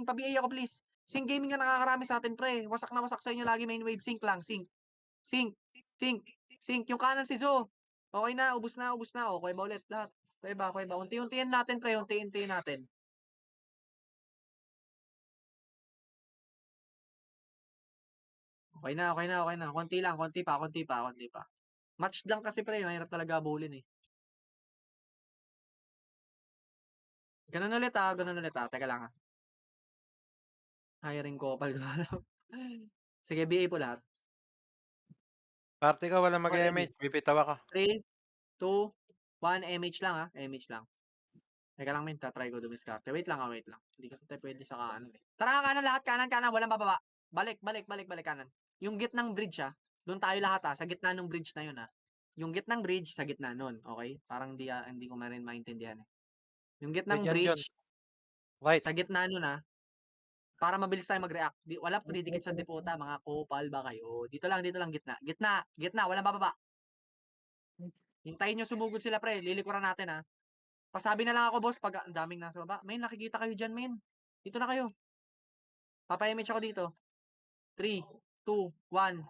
Pabiay ako, please. Sing Gaming na nakakarami sa atin, pre. Wasak na wasak sa inyo lagi main wave. Sync lang. Sync. Yung kanan si Zo. Okay na. Ubus na. Okay ba ulit lahat? Okay ba? Unti-untiin natin, pre. Unti-untiin natin. Okay na. Konti lang. Konti pa. Match lang kasi, pre. Mahirap talaga abulin eh. Ganun ulit ah. Teka lang ah. Hiring ko. Sige, BA po lahat. Party ka, wala Okay, mag-MH. Bibitawa ka. 3, 2, 1. MH lang ah. MH lang. Teka lang, min. Tatry ko dumiskarte. Wait lang. Hindi kasi tayo pwede sa kanan eh. Tara kanan lahat. Kanan. Walang bababa. Balik kanan. Yung gitnang bridge ah. Doon tayo lahat ah. Sa gitna ng bridge na yun ah. Yung gitnang bridge sa gitna nun. Okay? Parang hindi ko marin maintindihan eh. Yung gitnang Yan, bridge Right. sa gitna nun ah. Para mabilis tayo mag-react. Wala pa didikit sa depota. Mga kupal ba kayo? Dito lang. Gitna. Walang bababa. Hintayin nyo sumugod sila pre. Lilikuran natin ah. Pasabi na lang ako boss pag ang daming nasa baba. Men, nakikita kayo dyan men. Dito na kayo. Papa-MH ako dito. 3, 2, 1.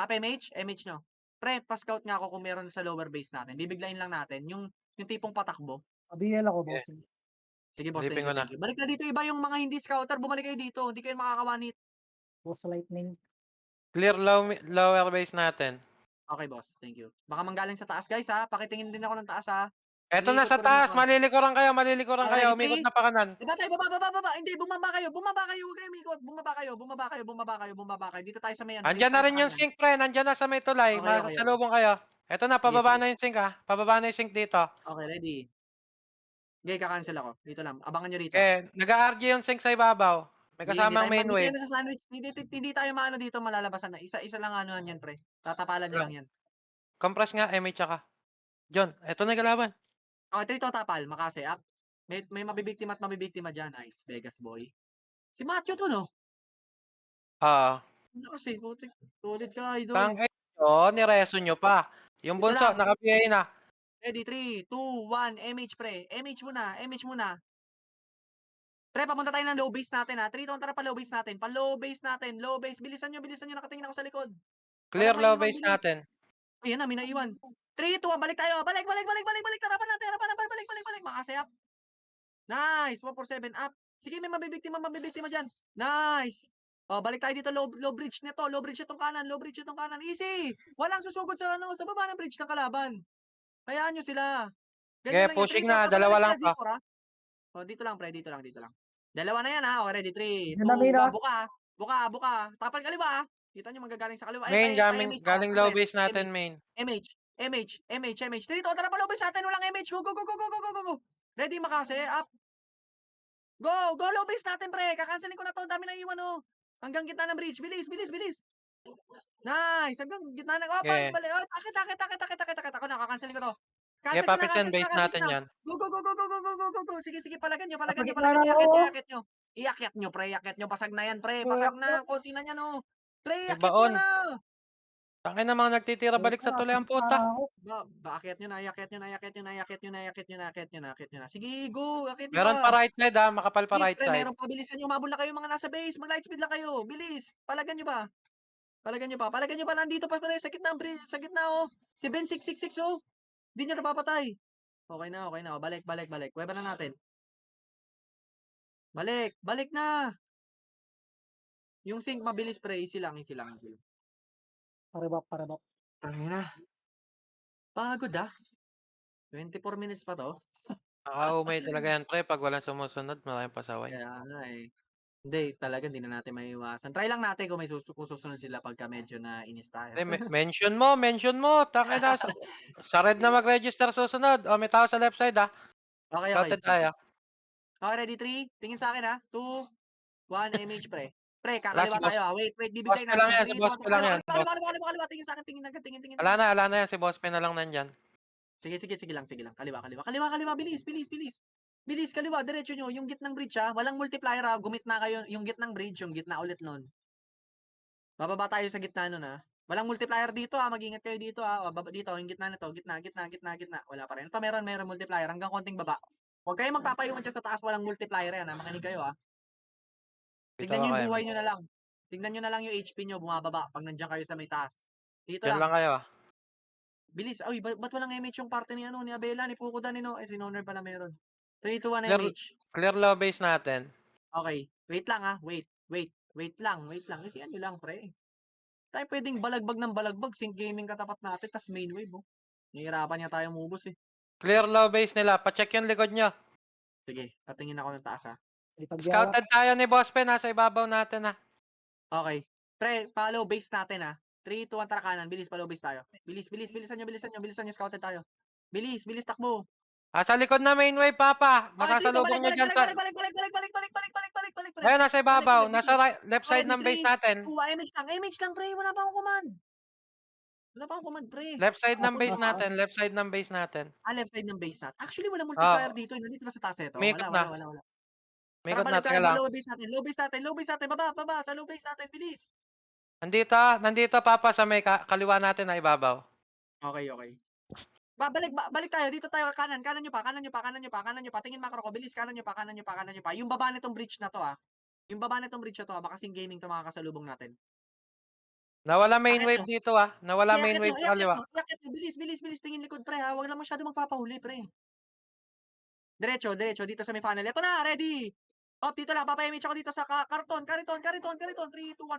Up-MH? MH nyo. Pre, pa-scout nga ako kung meron sa lower base natin. Bibiglayin lang natin. Yung tipong patakbo. Abiyel ako, boss. Sige boss, Silipin ko na. thank you. Balik na dito iba yung mga hindi scouter. Bumalik kayo dito. Hindi kayo makakawanit. Boss lightning. Clear lower base natin. Okay boss, thank you. Baka manggaling sa taas guys ha. Pakitingin din ako ng taas ha. Eto na Iniikot sa ko rin taas, ako. malilikuran kayo. Okay, Umikot three. na pa kanan. Diba tayo, baba. Hindi, bumaba kayo. Huwag kayo umikot. Bumaba kayo. Dito tayo sa may ano. Andyan dito na tayo rin sa yung kanan. sink, pre. Nandyan na sa may tulay. Okay. Masalubong kayo. Eto na, pababa sige. na yung sink ha. Pababa na yung sink dito. Okay, ready. Okay, kakancel ako. Dito lang. Abangan nyo rito. Nag-RG yung sink sa ibabaw. May kasamang main Hindi wave. tayo sa sandwich. Hindi tayo maano dito malalabasan na. Isa lang ano yan, pre. Tatapalan nyo lang yan. Compress nga, MH ka. John, eto na yung kalaban. Okay, 3 to tapal. Makase up. May mabibiktima at mabibiktima dyan. Nice. Vegas boy. Si Matthew to, no? Ano kasi, putik. Solid ka, idol. Tang nireso nyo pa. Yung Ito bunso, lang. naka-PA na. Ready, 3, 2, 1. MH, pre. MH muna. Pre, papunta tayo ng low base natin ha. 3 to, tara pa low base natin. Low base. Bilisan nyo. Nakatingin ako sa likod. Clear Para low maiwan, base bilis. natin. Ayan na, may naiwan. 3, 2, 1, balik tayo. Balik. Tarapan natin. Balik. Makasay up. Nice. 147 up. Sige, may mabibiktima dyan. Nice. Balik tayo dito. Low bridge nito. Low bridge itong kanan. Easy. Walang susugod sa baba ng bridge ng kalaban. Hayaan nyo sila. Okay, lang yan. pushing 3, na. Dalawa lang to. Dito lang, pre. Dito lang. Dalawa na yan, ha. Okay, ready. 3, 2, Dinamina. 1. Buka. Tapal kaliwa, ha. Kita nyo, magagaling sa kaliwa. Main, galing low base natin, main. MH. 3, tara pa low base natin. Walang MH. Go. Ready, makase. Up. Go low base natin, pre. Kakancelin ko na to. Dami na iwan, oh. Hanggang gitna ng bridge. Bilis. Nice. Hanggang gitna ng... Okay. Bali. Takit. Ako na, kakancelin ko to. Okay, papitin base natin yan. Go. Sige. Palagan nyo. Iakyat nyo, pre. Pasag na yan, pre. Pasag na. Konti na yan, oh. Pre, iakyat nyo Baon. na. Tangin na mga nagtitira balik sa tulay ang puta. Iakyat nyo na. Sige, go. Iakyat nyo Meron pa. pa right side ha, makapal pa right Pre, side. meron pa. Bilisan nyo. Umabol na kayo mga nasa base. Mag-light speed lang kayo. Bilis. Palagan nyo pa. Nandito pa, pre. Sa gitna, oh. Si Ben 666, oh. Hindi nyo napapatay. Okay na. Balik. Weba na natin. Balik na. Yung sync mabilis pre, easy lang, easy lang. Easy lang. Parebap, parebap. Tangina. Pagod 24 minutes pa to. Nakakaumay talaga yan, pre. Pag walang sumusunod, malaking pasaway. Kaya nga eh. Hindi, talaga hindi na natin maiiwasan. Try lang natin kung kung susunod sila pagka medyo na inis tayo. Mention mo, mention mo. Tangina. Sa red na mag-register susunod. O, may tao sa left side, Okay, okay. Scouted tayo. Okay, ready? 3. Tingin sa akin 2, 1, MH pre. Pre, Wala, kakaliwa si boss. tayo Wait, bibigay Boss pa lang yan, si boss pa lang yan. Kaliwa. Tingin sa akin, tingin. Wala na yan. Si boss pa na lang nandyan. Sige lang. Kaliwa. Bilis. Bilis, kaliwa, diretso nyo. Yung gitnang bridge walang multiplier gumitna kayo. Yung gitnang bridge, yung gitna ulit nun. Bababa tayo sa gitna nun Walang multiplier dito mag-ingat kayo dito Baba dito, yung gitna nito, gitna. Wala pa rin. Ito meron multiplier hanggang konting baba. Huwag kayong magpapayungan dyan sa taas, walang multiplier yan makinig kayo Tignan nyo yung buhay nyo na lang. Tignan nyo na lang yung HP nyo bumababa pag nandiyan kayo sa may taas. Dito Yan lang. lang kayo, Bilis. Uy, ba't walang MH yung parte ni ni Abela, ni Fukuda, si Noner pala meron. 3, 2, 1 Clear- MH. Clear low base natin. Okay. Wait lang Wait lang. Kasi nyo lang, pre. Tayo pwedeng balagbag ng balagbag. Sync gaming katapat natin, tas main wave, Nahihirapan niya tayo mubos, Clear low base nila. Pacheck yung likod nyo. Sige, tatingin ako ng taas, Itagyawat. Scouted tayo ni boss pa. Nasa ibabaw natin, Okay. Pre, follow base natin, 3, 2, 1, tara kanan. Bilis, follow base tayo. Bilisan nyo, scouted tayo. Bilis, takbo. Sa likod na main wave, Papa. Okay, dito, Makasalubong nyo dyan sa... balik, pre. Ayun, nasa ibabaw. Balik. Nasa left side Okay, ng base natin. MH lang, pre. Wala pa akong command. Pre. Left side ng Ako, base naka- natin. Left side ng base natin. Left side ng base natin. Actually, wala multiplier dito. Nandito ba sa taas ito? Umikot na. Wala. Mikot Tara, na, balik teka tayo. lang. Low base natin. Baba. Sa low base natin. Bilis. Nandito, Papa, sa may kaliwa natin na ibabaw. Okay. Balik tayo. Dito tayo. Kanan nyo pa. Tingin macro ko. Bilis. Kanan nyo pa. Yung baba nitong bridge na to, baka sing gaming to mga kasalubong natin. Nawala main Akit wave nyo. dito, Nawala main wave sa kaliwa. Iakit nyo. Bilis. Tingin likod, pre, Huwag lang masyado magpapahuli, pre. Diretso. Dito sa may funnel. Ito na. Ready. Dito lang. Papa-image ako dito sa karton. 3, 2, 1.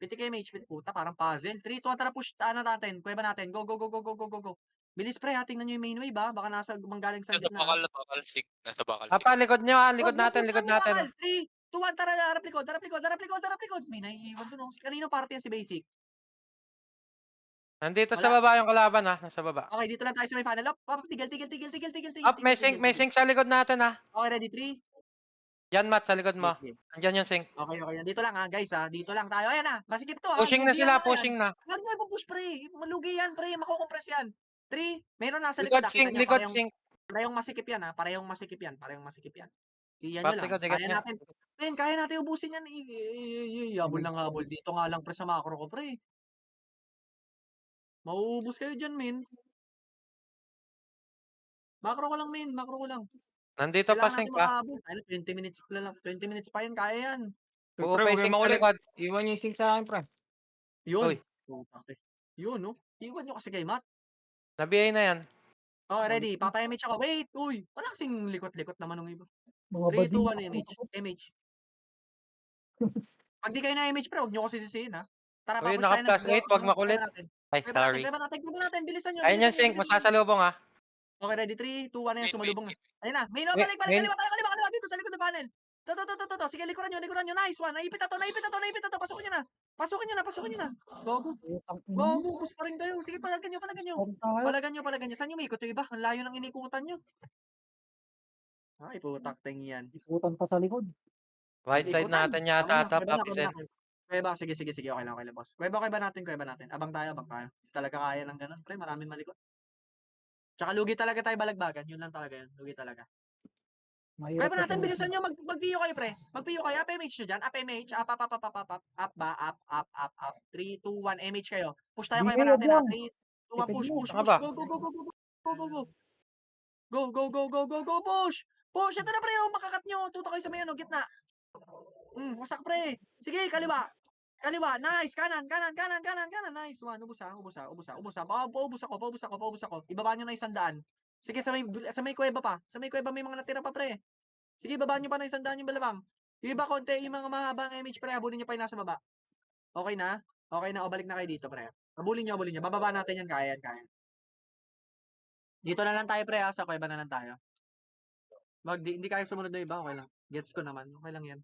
PTK-MH. Puta, parang puzzle. 3, 2, 1. Tara, push. Natin. Kuweba natin. Go. Bilis, pre, tingnan nyo yung main wave, baka nasa manggaling sa Nasa gitna. bakal sig. Nasa bakal sig. Papa, likod nyo, likod natin. 3, 2, 1, tara, harap likod. May naiiwan dun, Kanino party yan si Basic? Nandito Wala. sa baba yung kalaban, Nasa baba. Okay, dito lang tayo sa may funnel. Tigil. May sync sa likod natin, Okay, ready, 3. Diyan, Matt, sa likod mo. Okay, Andyan yung sync. dito lang guys Dito lang tayo. Ayan masikip to Pushing na Lugi sila, yan, pushing na. Huwag mo ipupush, pre. Malugi yan, pre. Makukompress yan. 3. Meron nasa Likod likod. sync, likod sync. Parehong masikip yan, Parehong masikip yan. Iyan Ba't nyo lang. likod, Kaya natin. Kaya natin ubusin yan. Habol ng habol. Dito nga lang, pre, sa macro ko, pre. Mauubos kayo dyan, men. Macro ko lang. Nandito pa Kailangan sync, natin makahabol. 20 minutes pa lang. 20 minutes pa yan. Kaya yan. Buo Pre, pa huwag yung sync kayong sa makulit. likod. Iwan yung sync sa akin, pre. Yun. Uy. Yun, Iwan nyo kasi kay Matt. Nabiyay na yan. Okay, ready. Papa-MH ako. Wait, uy. Wala kasing likot-likot naman ng iba. Mga 3, 2, 1, bading. MH. Pag di kayo na MH, pre, huwag nyo ko sisisihin, Tara, Uy, papush tayo naka plus 8, wag makulit. Ay, sorry. Kuweba natin. Bilisan nyo. Ayun yung sync, masasalubong, Okay, ready. 3, 2, 1 na yan. Sumulubong na. Ayun na. Main, Wait, balik. main. Kaliwa tayo. Kaliwa. Dito sa likod ng panel. To. Sige, likuran nyo. Nice one. Naipit na to. Pasukin nyo na. Gogo. Bus pa rin kayo. Sige, palagan nyo. Palagan nyo. Saan yung ikot yung iba? Ang layo ng inikutan nyo. Ay, putak ting yan. Ikutan pa sa likod. Right side Ikutan. natin yata, Kuweba Papi Sen. Kuweba, sige. Okay lang, boss. Kuweba natin. Abang tayo. Talaga kaya ng ganun. Pre, maraming malikot. Tsaka lugi talaga tayo balagbagan. Yun lang talaga yun. Lugi talaga. Mahirap Kuweba natin, kasi- bilisan nyo. Mag-PO kayo, pre. Mag-PO kayo. Up MH nyo dyan. Up MH. Up. Up ba? Up. 3, 2, 1. MH kayo. Push tayo Hindi, kayo natin. wag lang. 3, 2, 1. Push. Saka ba? Go. Push. Ito na, pre. Makakat nyo. Tuto kayo sa may gitna. Wasak, pre. Sige, kaliwa. Nice. Kanan. Nice. One. Ubus ako. Ibaba nyo na 100. Sige, sa may kuweba pa. Sa may kuweba may mga natira pa, pre. Sige, baba nyo pa na 100 yung balabang. Yung iba konti, yung mga mahabang image pre, habulin nyo pa yung nasa baba. Okay na? Okay na, o balik na kayo dito pre. Habulin nyo. Bababa natin yan, kaya. Dito na lang tayo pre, sa kuweba na lang tayo. Hindi kayo sumunod na iba, okay lang. Gets ko naman, okay lang yan.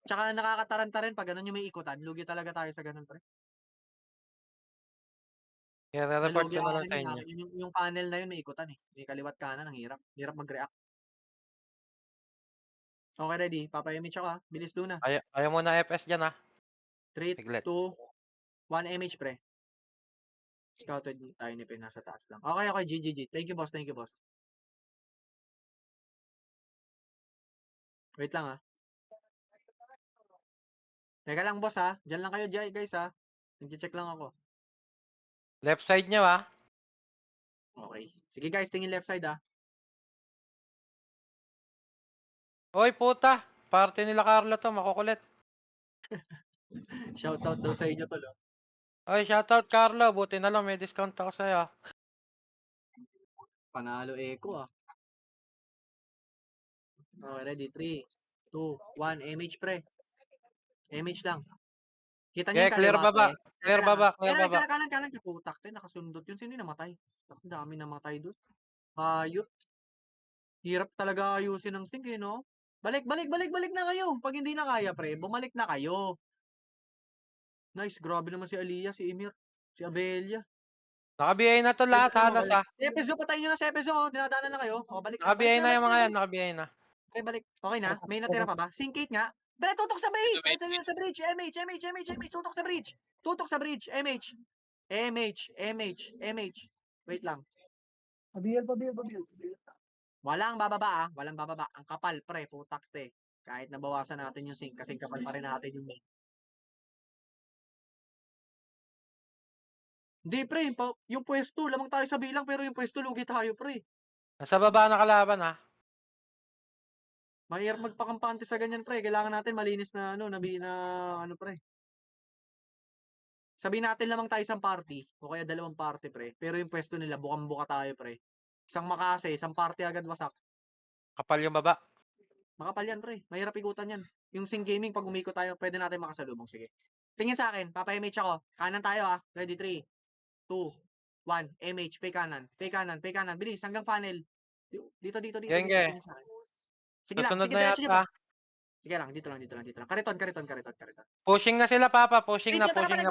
Tsaka nakakataranta rin pag ganun yung may ikutan. Lugi talaga tayo sa ganun pre. Kaya re-report Nalugi ko na lang akin sa yun, inyo. yung panel na yun may ikutan eh. May kaliwat kanan, ang hirap. Hirap mag-react. Okay, ready? Papa-image ako ha. Bilis doon na. Ayaw mo na FS dyan ah. 3, Tiglet. 2, 1 image pre. Scouted tayo ni Pin nasa taas lang. Okay, GG. Thank you boss. Wait lang ha. Teka lang boss ha. Diyan lang kayo guys ha. Nag-check lang ako. Left side nyo ah. Okay. Sige guys, tingin left side ha. Oy puta. Party nila Carlo to, makukulit. Shoutout daw sa inyo tol. Oh. Oy, shoutout Carlo. Buti na lang may discount ako sa'yo. Panalo echo ah. Okay, ready? 3, 2, 1. Image pre. Image lang. Kita niyo Okay, yung clear kaliwa baba. pre. Clear baba, clear baba. Kanan. Putak tayo. Nakasundot yun. Sino yung namatay? Ang dami namatay doon. Hayop. Hirap talaga ayusin ng sync eh, no? Balik na kayo. Pag hindi na kaya, pre, bumalik na kayo. Nice, grabe naman si Aliyah, si Emir, si Abelia. Naka-BA na to lahat halos ah. Si Epezo, patayin nyo na si Epezo. Dinadaanan na kayo. O, balik Naka-BA na yung mga yan, balik. naka-BA na. Okay, balik. Okay na? May natira pa ba? Syncate nga. Pre, tutok sa base! Sa bridge. MH. Tutok sa bridge. MH. Wait lang. Pabil. Walang bababa ah. Walang bababa. Ang kapal, pre. Putak te. Kahit nabawasan natin yung sync, kasi kapal pa rin natin yung main. Hindi, pre. Yung pwesto, lamang tayo sa bilang, pero yung pwesto, lugi tayo, pre. Nasa baba na kalaban ah. Mahirap magpakampante sa ganyan, pre. Kailangan natin malinis na, ano, pre. Sabihin natin lamang tayo isang party, o kaya dalawang party, pre. Pero yung pwesto nila, bukang-buka tayo, pre. Isang makase, isang party agad wasak. Kapal yung baba. Makapal yan, pre. Mahirap ikutan yan. Yung Sing Gaming, pag umikot tayo, pwede natin makasalubong. Sige. Tingin sa akin, papa-image ako. Kanan tayo ah. Ready, 3, 2, 1. MH, fake kanan. Bilis, hanggang funnel. Dito. Genge. Tingin sa akin. Sige lang, Susunod sige, na diretso nyo yata. pa. Sige lang, dito lang. Kariton. Pushing na sila papa, pushing na. Dito, tara, balik.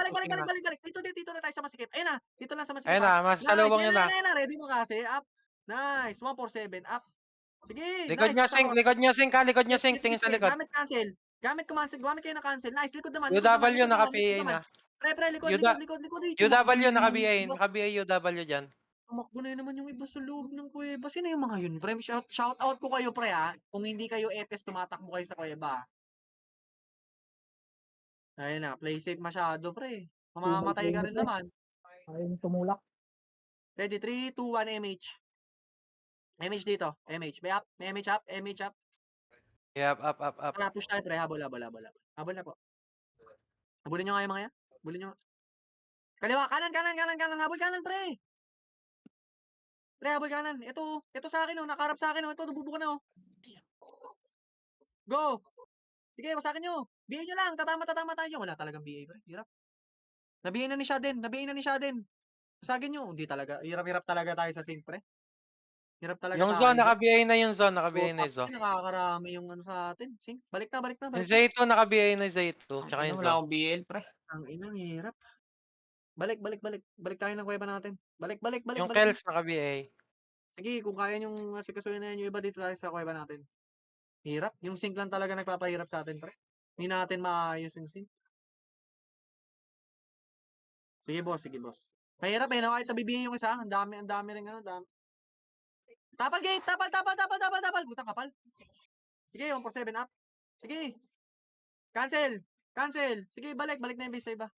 Dito na tayo sa masikip. Ayun na, dito lang sa masikip. Ayun na, mas salubong nyo na. Nice, ready mo kasi. Up. Nice, 147, up. Sige, Likod nice. nyo sync ka, likod nyo sync, tingin sa likod. Gamit cancel. Gamit kayo na cancel. Nice, likod naman. UW naka-PA na. Pre, likod. UW naka-BA UW dyan. Tumakbo na yun naman yung iba sa loob ng kuweba. Sino yung mga yun, pre? Shout out ko kayo, pre, ha? Kung hindi kayo EPS, tumatakbo kayo sa kuweba. Ayun na, play safe masyado, pre. Mamamatay ka rin naman. Ayun, tumulak. Ready, 3, 2, 1, MH. MH dito. May MH up. Yep, up. Tara, push tayo, pre. Habol na po. Habulin nyo nga yung mga yan. Habulin nyo. Kaliwa, kanan. Habol kanan, pre. Pre, habol kanan. Ito sa akin, oh. Nakaharap sa akin, oh. Ito, nabubuka na, oh. Go! Sige, masakin nyo. BA nyo lang. Tatama tayo. Wala talagang BA, pre. Hirap. Nabihin na ni Shaden. Masagin nyo. Hindi talaga. Hirap talaga tayo sa sync, pre. Hirap talaga Yung tayo. zone, naka-BA na yung zone, naka-BA na yung zone. Nakakarami yung ano sa atin. Sync. Balik na. Yung Zayto, naka-BA na yung Zayto. Tsaka yung Wala zone. akong BL, pre. Ang inang hirap. Balik. Balik tayo ng kuweba natin. Balik. Yung Kels, naka-BA. Sige, kung kaya nyong asikasuhin na yan, yung iba dito tayo sa kuweba natin. Hirap. Yung sync lang talaga nagpapahirap sa atin, pre. Hindi natin maayos yung sync. Sige, boss. Mahirap eh, no? Kahit nabibihin yung isa. Ang dami rin ano. Tapal gate! Tapal! Butang kapal. Sige, 147 up. Sige. Cancel. Sige, balik na yung base sa iba.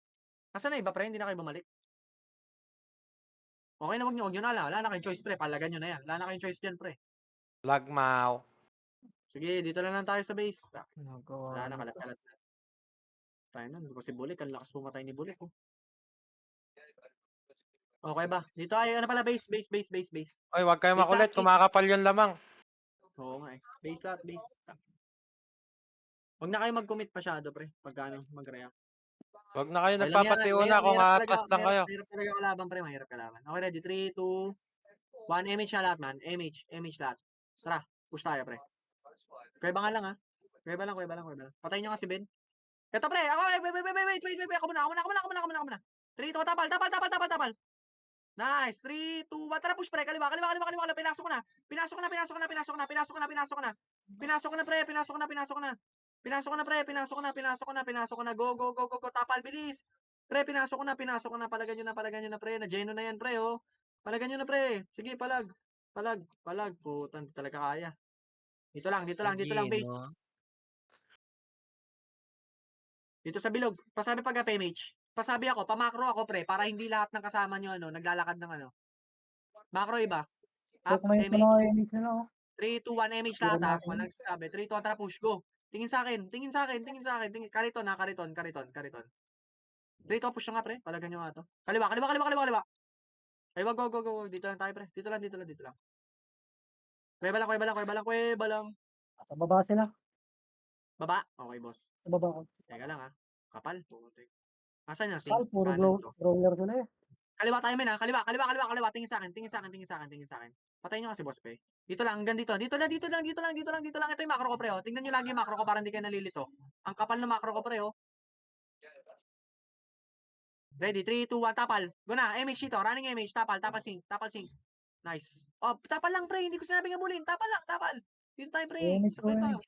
Nasaan na iba, pre? Hindi na kayo bumalik. Okay na, wag nyo na lang. Wala na kayong choice, pre. Palagan nyo na yan. Wala na kayong choice dyan, pre. Lagmaw. Sige, dito lang tayo sa base. Wala na, kalat-kalat na. Tayo na, kasi Bulik. Ang lakas pumatay ni Bulik, oh. Okay ba? Dito ay, ano pala, base. Oy, wag kayo Base makulit, lahat, kumakapal yung lamang. Oo nga eh. Base lahat. Huwag na kayo mag-commit masyado, pre, pagka ano, mag-react. Wag na kayo Okay lang yan, nagpapatiuna kung aatras lang kayo. mahirap talaga kalaban, pre, mahirap kalaban. Okay, ready? 3, 2, 1, MH na lahat, man. MH lahat. Tara, push tayo, pre. Kuweba nga lang, ha. Kuweba lang. Patayin nyo nga si Ben. Eto, pre, ako, wait, ako muna. 3, 2, tapal. Nice, 3, 2, 1, tara, push, pre, kaliwa, pinasok ko na, go, tapal, bilis. Pre, pinasok ko na, palagan nyo na, pre, na-geno na yan, pre, oh. Palagan nyo na, pre, sige, palag, putan, di talaga kaya. Dito lang, base. Dito sa bilog, pasabi pag PMH. Pasabi ako, pamakro ako, pre, para hindi lahat ng kasama nyo, ano, naglalakad ng ano. Makro iba. Up, Check mo yung sa MH. mga image na lang. 3, 2, 1, MH lahat, ha. Walang nagsasabi. 3, 2, 1, tara, push, go. Tingin sa akin. Kariton, ha, kariton. 3, 2, push na nga, pre. Palagan nyo nga to. Kaliwa. Ay, wag, go. Dito lang tayo, pre. Dito lang. Kuweba lang. Sa baba sila. Baba. Okay, boss. Sa baba ko. Teka lang, ha. Kapal. Pumuntik. Asan yung Tal, puro roller sila eh. Kaliwa tayo, men, ha. Kaliwa. Tingin sa akin. Patayin nyo kasi, boss, pe. Dito lang, hanggang dito. Dito lang. Ito yung macro ko, pre, oh. Tingnan nyo lagi yung macro ko para hindi kayo nalilito. Ang kapal na macro ko, pre, oh. Ready, 3, 2, 1, tapal. Go na, MH dito. Running MH, tapal sync. Nice. Oh, tapal lang, pre. Hindi ko sinabing abulin. Tapal. Dito tayo, pre. MH, Sabay tayo.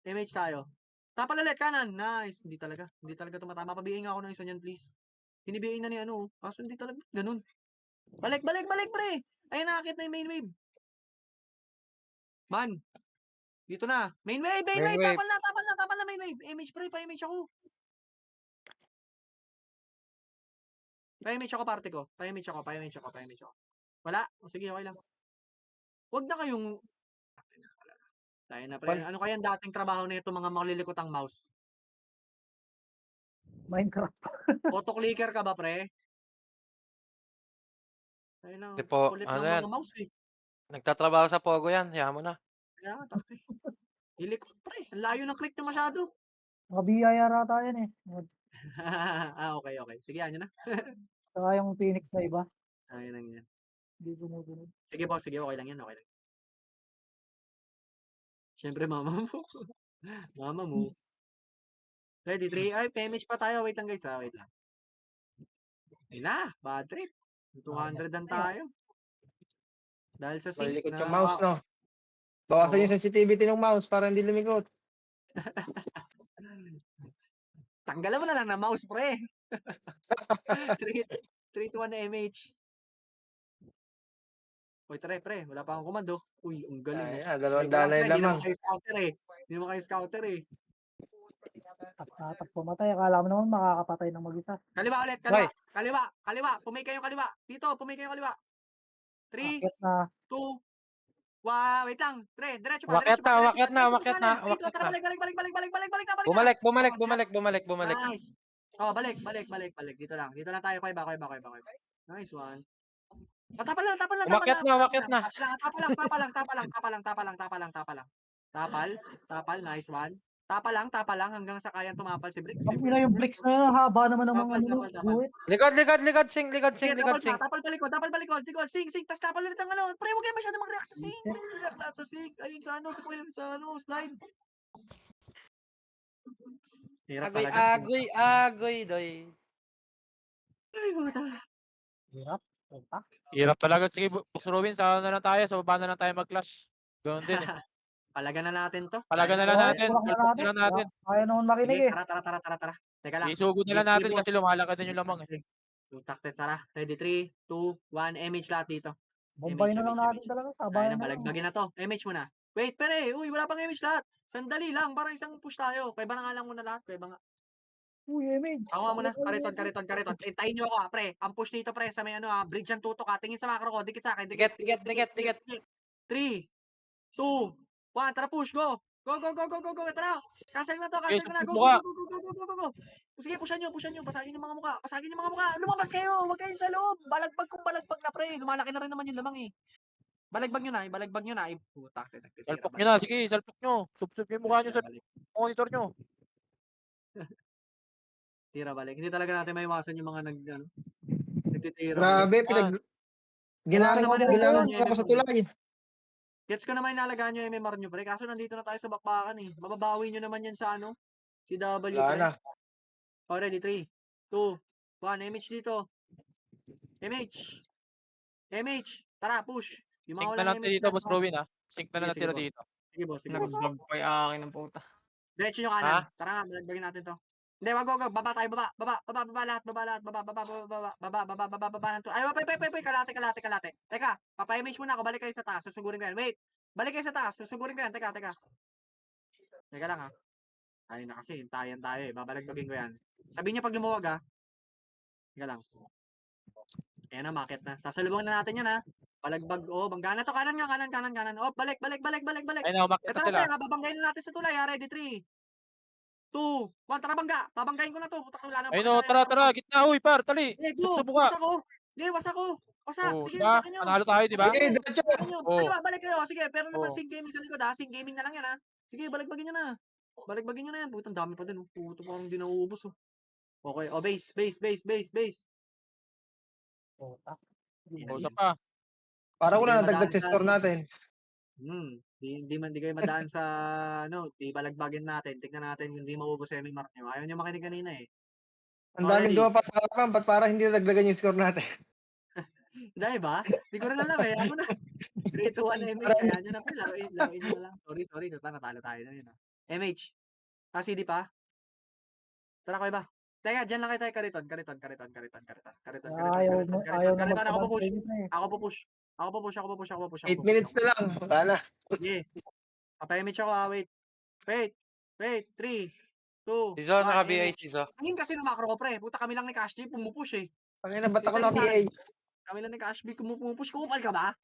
MH tayo. Tapal ulit, kanan. Nice. Hindi talaga tumatama. Pabihin nga ako ng isa niyan, please. Hinibihin na ni ano. Kaso hindi talaga. Ganun. Balik, pre. Ayun, nakakit na yung main wave. Man. Dito na. Main wave. Main wave. Tapal na main wave. MH, pre. Pa-MH ako. Pa-MH ako, parte ko. Pa-MH ako. Wala? O, sige, okay lang. Huwag na kayong... Tayo na, pre. Ano kaya ang dating trabaho na ito mga malilikotang mouse? Minecraft. Auto-clicker ka ba, pre? Ayun na, Di po, kulit ano ng yan? mga mouse, eh. Nagtatrabaho sa Pogo yan. Hayaan mo na. Kaya nga, takti. Ilikot, pre. Ang layo ng click nyo masyado. Nakabiyaya rata yan eh. Okay. Sige, ano na. Saka yung Phoenix na iba. Ayun lang yan. Hindi sumusunod. Sige, boss. Sige, okay lang yan. Siyempre, mama mo. Ready, 3. Ay, PMH pa tayo. Wait lang, guys. Wait lang. Ayun na. Bad trip. 200 dan tayo. Dahil sa sync Malilikot na... yung mouse, no? Bawasan yung sensitivity ng mouse para hindi lumikot. Tanggalan mo na lang ng mouse, pre. 3 to 1 na MH. Uy, pre. Wala pa akong komando. Uy, ang galing. Ay, Oh. dalawang Teka lang, dalay pre, Hindi lamang. naman kayo scouter, eh. Tapos pumatay. Akala mo naman makakapatay ng mag-isa. Kaliwa ulit, Hoy. kaliwa. Pumay kayong kaliwa. Dito, pumay kayong kaliwa. 3, Akit na. 2, Wait lang. Pre, diretso pa. Umakyat na. Balik. Bumalik. Nice. Oh, balik. Dito lang tayo. Kuweba. Nice one. Tapal lang. Umakyat na. Tapal. Nice one. Tapal lang hanggang sa kayang tumapal si Bricks. Ang ina yung bricks na yun. Haba naman ng mga Tapal. buwit. Likod, sing. Tapal balikod. Sing. Tas tapal ulit ang ano. Pre, huwag kayo masyado mag-react sa sing. React lahat sa sing. Ayun sa ano, slide. Hirap talaga. Agoy, doy. Ay, puta. Hirap. Punta. Hirap talaga. Sige, Boss Ruben, sa ano na lang tayo. Sa baba na lang tayo mag-clash. Ganoon din eh. Palagan na natin to. Palagan na lang Okay, natin. tulak na Tulak na lang natin. Kaya naman makinig Sige, eh. tara. Teka lang. Isugod na lang natin kasi lumalakad din yung lamang eh. Taktet, tara. Ready, 3, 2, 1. MH lahat dito. Bombay na lang MH. natin talaga. Kaya Sabayan na, na lang. balagbagin na to. MH muna. Wait, pere. Uy, wala pang MH lahat. Sandali lang. Parang isang push tayo. Kuweba na nga lang muna lahat. Kuweba nga. Uy, image. Ako nga muna. Kariton. Hintayin nyo ako, pre. Ang push dito, pre, sa may ano, bridge ang tutok, ha. Tingin sa macro ko. Dikit sa akin. Dikit. 3, 2, 1. Tara, push. Go. Tara. Cancel na to. Okay, Cancel na. subsub Go. mo ka. Go. Sige, pushan nyo. Pasagin yung mga mukha. Lumabas kayo. Huwag kayo sa loob. Balagbag na, pre. Lumalaki na rin naman yung lamang, eh. Balagbag nyo na, ibalagbag nyo na. Putak, nagtitira. Salpok nyo na, sige, salpok nyo. Subsub yung mukha nyo sa Balik. monitor nyo. Tira balik. Hindi talaga natin maiwasan yung mga nagtitira. Grabe, Alam naman nila ginamit yun, ako sa tulay. Gets ko naman inalagaan nyo yung MMR nyo, pre. Kaso nandito na tayo sa bakbakan eh. Mababawi nyo naman yan sa si W, Wala pre. na. Oh, ready, 3, 2, 1. MH dito. MH. MH. Tara, push. Yung mga Sync na walang lang MH dito, na. Boss Robin, ha? Sync na Sige, lang sige, natira boss. dito. Sige, boss. Sige, boss. Nag-vlog pa yung akin ng puta. Diretso yung kanan. Tara nga, balagbagin natin to. Hindi, wag. Baba tayo, baba. Baba lahat. Baba. Ay, kalate. Teka, papa-image muna ako. Balik kayo sa taas. Susugurin ko yan. Wait. Balik kayo sa taas. Susugurin ko yan. Teka. Teka lang, ha. Ayun na kasi. Hintayan tayo, eh. Babalagbagin ko yan. Sabihin niya pag lumuwag, ha. Teka lang. Ayan na, market na. Sasalubungin na natin yan, ha. Balagbag. Oh, bangga na to. Kanan. Oh, balik. Ayun na, umakit Ito na na, sila. pre. Babanggayin na natin sa tulay, ha. Ready, 3, 2, 1, tara bangga. Babanggayin ko na to. Putak, wala nang Ayun o, pakisama. tara, gitna, uy, par, tali. Sige, go. Subsubo ka. Wasak ko. Sige, wasak ko. Wasak. Oh, Sige, diba? wasakin nyo. Panalo tayo, diba? Sige, diretso. Wasakin nyo. Oh. Kaliwa, balik kayo. Sige, pero naman Oh. Sync Gaming sa likod, ha. Sync Gaming na lang yan, ha. Sige, balagbagin nyo na. Balagbagin nyo na yan. Putang dami pa din, oh. Puto, parang hindi nauubos, oh. Okay, oh, base. Putak. O, isa pa. Parang wala Hindi na dagdag madaan sa score natin. Di kayo madaan sa, di balagbagin natin. Tignan natin kung di maubos sa MMR nyo. Ayaw nyo makinig kanina, eh. Ang daming Already. duwa pa sa harapan, ba't parang hindi nadagdagan yung score natin? Dahil ba? Di ko rin alam, eh. Ako na. 3, 2, 1, MH. Kaya nyo na pa. Laruin nyo na lang. Sorry. Natalo tayo na yun, ha. MH. CD pa? Tara, kayo ba? Teka, dyan lang kayo tayo. Kariton. Ayaw na Ako magpabag pupush. sa inyo, pre. Ako pupush. 8 minutes na lang. Wala na. Sige. Papa-image ako, ha. Wait. 3, 2, Sizo, 1, naka-BI, MH. Sizo. Ngayon kasi lumakro ko, pre. Puta, kami lang ni Cash G pumupush, eh. Pangina, ba't ako na-PA? Kami lang ni Cash B pumupush. Kupal ka ba?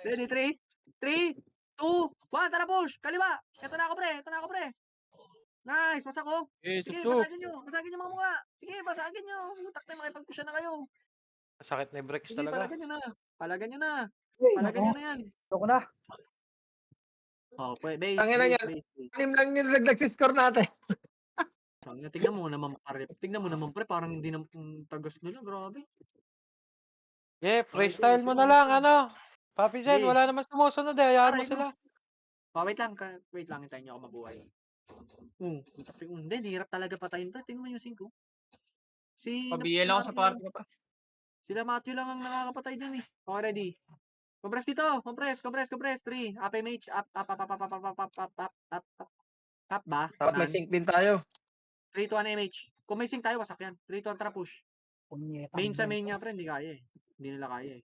Ready, 3, 2, 1, tara push! Kaliwa! Ito na ako, pre. Nice, wasak ko. Eh, Sige, subsub. basagin nyo mga mukha. Sige, basagin nyo. Mutak na, makipag-push na kayo. Sakit na yung breaks Sige, talaga. palagan nyo na. Uy, Palagan nako. nyo na yan. Ito ko na. Oh, base. Tangina yan. Anim lang yung nadagdag sa score natin. Tignan mo naman, pare. Pre, parang hindi na tagas nila. Grabe. Yeah, freestyle mo na lang, ano. Papi Zen, Sige. wala naman sumusunod eh. Hayaan mo Aray, sila. Wait lang, hintayin nyo ako mabuhay. Hindi, hirap talaga patayin, pre. Tingnan mo yung 5. Pabiyel ako sa party ko pa. Sila Matthew lang ang nakakapatay dyan, eh. Okay, ready. Compress dito. Compress. 3. Up, MH. Up. Up ba? Dapat may sync din tayo. 3 to 1 MH. Kung may sync tayo, wasak yan. 3 to 1, tara push. Main sa main niya, pre. Hindi kaya, eh. Hindi nila kaya, eh.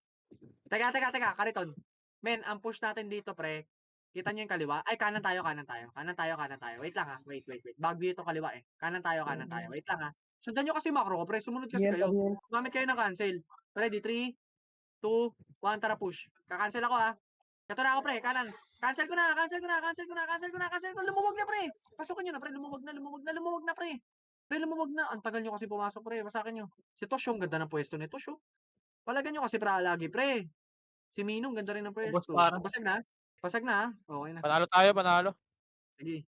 Teka. Kariton. Men, ang push natin dito, pre. Kita nyo yung kaliwa? Ay, kanan tayo. Wait lang, ha. Wait. Bago itong kaliwa, eh. Kanan tayo. Wait lang, ha. Sundan nyo kasi macro ko, pre. Sumunod kasi kayo. Gumamit kayo ng cancel. Ready, 3, 2, 1, tara push. Kakancel ako, ha. Ito na ako, pre. Kanan. Cancel ko na. Lumuwag na, pre. Pasukin nyo na, pre. Lumuwag na, pre. Pre, lumuwag na. Ang tagal nyo kasi pumasok, pre. Masakin nyo. Si Tosh yung ganda ng pwesto ni Tosh, oh. Palagan nyo kasi lagi, pre. Si Minong, ganda rin ng pwesto. para. Basag na, ha. Okay na. Panalo tayo, panalo. Sige.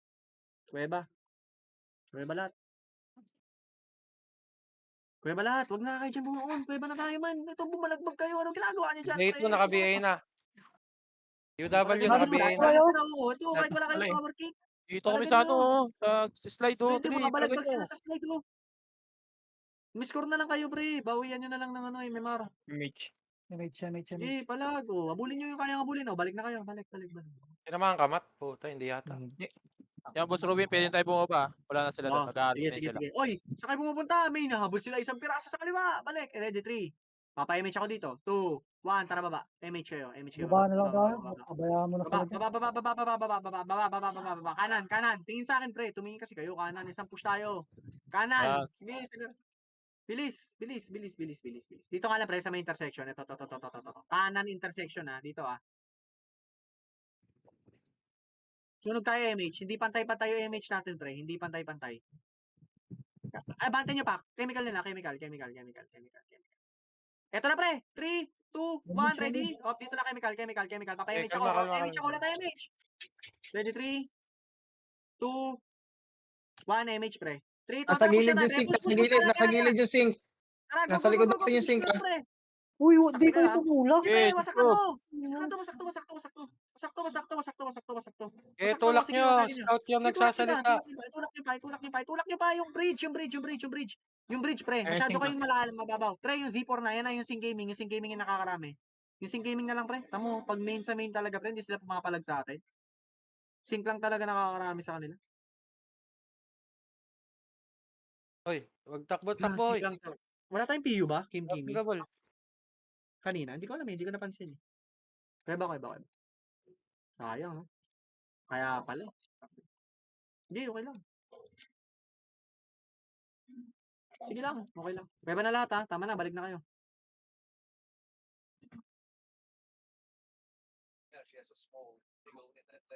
Kuweba lahat. Huwag na kayo dyan bumuon. Kuweba na tayo, man. Ito, bumalagbag kayo. Ano ginagawa nyo dyan, Dito, naka-BI na. UW, Wala naka-BI kayo. na. Ito, kahit wala Pala, kayong eh. power kick. Dito kami Talaga sa nyo. sa slide, oh. Pwede Dali, mo kabalagbag palagan sila nyo. sa slide, oh. Miscore na lang kayo, pre. Bawian nyo na lang ng MMR. Mitch. Sige, palag. Oh, abulin nyo yung kayang abulin. Oh, balik na kayo. Balik. Sinamahan kamat. Puta, hindi yata. Hindi. Yan, Boss Robin, pwede tayo bumaba. Wala na sila doon. Oh, Nag-aaral na sige. sila. Oy, saan kayo pumupunta? May nahabol sila isang piraso sa kaliwa. Balik. Ready, 3. Papa-MH ako dito. 2, 1, tara baba. MH kayo. Baba na lang tayo. Abayaan mo na sila. Baba. Kanan. Tingin sa akin, pre. Tumingin kasi kayo. Kanan. Isang push tayo. Kanan. Sige. Bilis. Dito nga lang, pre, sa may intersection. Ito. Kanan intersection, ha. Dito, ha. Sunog tayo, MH. Hindi pantay-pantay yung MH natin, pre. Hindi pantay-pantay. Bante nyo pa. Chemical nila. Chemical. Ito na, pre. 3, 2, Image, 1, ready? Off, dito na chemical. Papa-image ako. kalma, kalma, Image ako, wala tayo image. Ready, 3, 2, 1, image, pre. 3, 2, Nasa gilid yung sink, nasa gilid yung sink. Tara, go, Nasa go, likod go, go, natin yung push sink, ko lang, pre. Uy, di Takbo kayo ka. tumulak. Sige, pre, Yes, wasak na go. to. Wasak to. Eh, tulak Sige, nyo. wasakin nyo. Scout yung nagsasalita. Itulak nyo pa yung bridge. Yung bridge, pre. Ayun, Masyado sink kayong malalim, mababaw. Pre, yung Z4 na, yan na yung Sing Gaming. Yung Sing Gaming yung nakakarami. Yung Sing Gaming na lang, pre. Tamo, pag main sa main talaga, pre, hindi sila pumapalag sa atin. Sync lang talaga nakakarami sa kanila. Oy, wag takbo, Sync takbo, oy. lang talaga. Wala tayong PU ba, Kim Kimi? Gabol. Kanina, hindi ko alam, hindi ko napansin. Kaya ba? Sayang, no? Kaya pala. Hindi, okay lang. Sige lang, okay lang. Kaya ba na lahat, ha? Tama na, balik na kayo.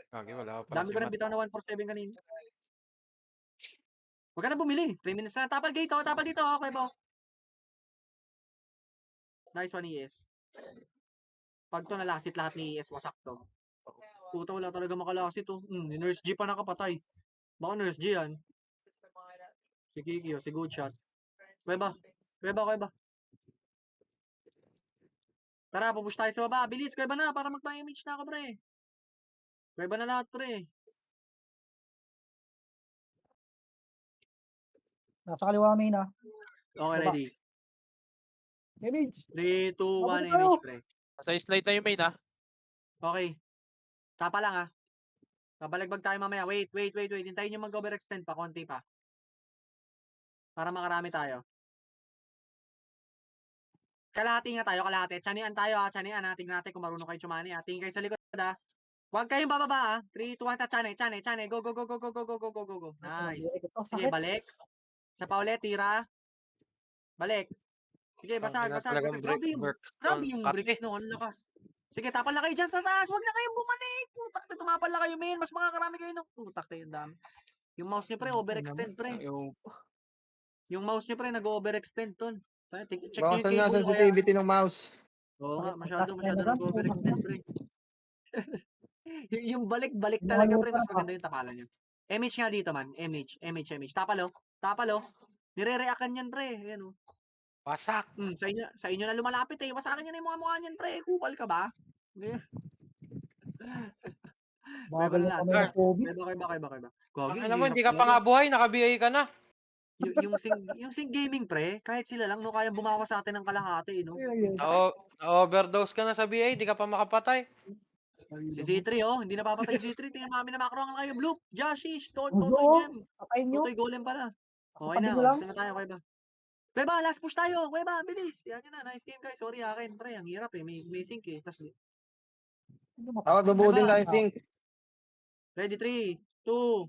Kagi, wala pa pala Dami si ko rin Matt. bitaw na 147 kanina. Huwag ka na bumili. 3 minutes na. Tapal dito. Okay, Bo. Nice one, ES. Pag to nalasit lahat ni ES, wasak to. Puta, wala talaga makalasit to. Yung Nurse G pa nakapatay. Baka Nurse G yan. Si Kiki, si Good Shot. Kuweba. Tara, pupush tayo sa baba. Bilis, kuweba na para magpa-image na ako, pre. Kuweba na lahat, pre. Nasa kaliwa main ah. Okay, Baba. ready. Image. 3, 2, 1, Mabalik tayo. image, pre. Nasa slide na yung main, ha? Okay. Tapa lang, ha. Babalagbag tayo mamaya. Wait. Hintayin nyo mag-overextend pa. Konti pa. Para makarami tayo. Kalahati nga tayo, kalahati. Chanian tayo, ha. Chanian, ha. Tingnan natin kung marunong kayo chumani, ha. Tingin kayo sa likod, ha. Huwag kayong bababa, ha. 3, 2, 1, chane. Go. Nice. Oh, Sige, sakit. balik. Sa pa ulit, tira. Balik. Sige, basag. Talagang Grabe yung break, no. Ang lakas. Sige, tapal na kayo dyan sa taas. Huwag na kayong bumalik. Putak na, tumapal na kayo, men. Mas makakarami kayo ng putak na yung dami. Yung mouse nyo, pre, overextend, pre. Yung mouse nyo, pre, nag-overextend, ton. Check nyo yung Bawasan nyo ang cable, kaya... sensitivity ng mouse. Oo nga, Bakit masyado magkas na lang? nag-overextend, pre. Yung balik Yung talaga, mga pre, lupa, mas maganda yung tapalan nyo. MH nga dito, man. MH. Tapalo. Nire-reactan yan, pre. Ayan, oh. Wasak. Sa inyo na lumalapit, eh. Wasakan nyo na yung mga mukha niyan, pre. Kupal ka ba? Bagal na kami ng COVID. Kaya. Gagi, Alam mo, hindi ka pa nga buhay, naka-BA ka na. yung sing gaming, pre, kahit sila lang, no, kaya bumawas sa atin ng kalahati, no? Na-overdose ka na sa BA, di ka pa makapatay. Si Z3, oh, hindi napapatay si Z3. Tingnan namin na macro kayo. Bloop, Jashish, Totoy Uzo, Gem. patayin nyo. Totoy Golem pala. Sa Okay tabi na, nyo lang. dito na tayo, Kuweba. Kuweba, last push tayo. Kuweba, bilis. Yan yun na, nice game guys. Sorry akin, pre, ang hirap eh. May sync eh. Ako, bubuo din tayo sink. Ready, 3, 2,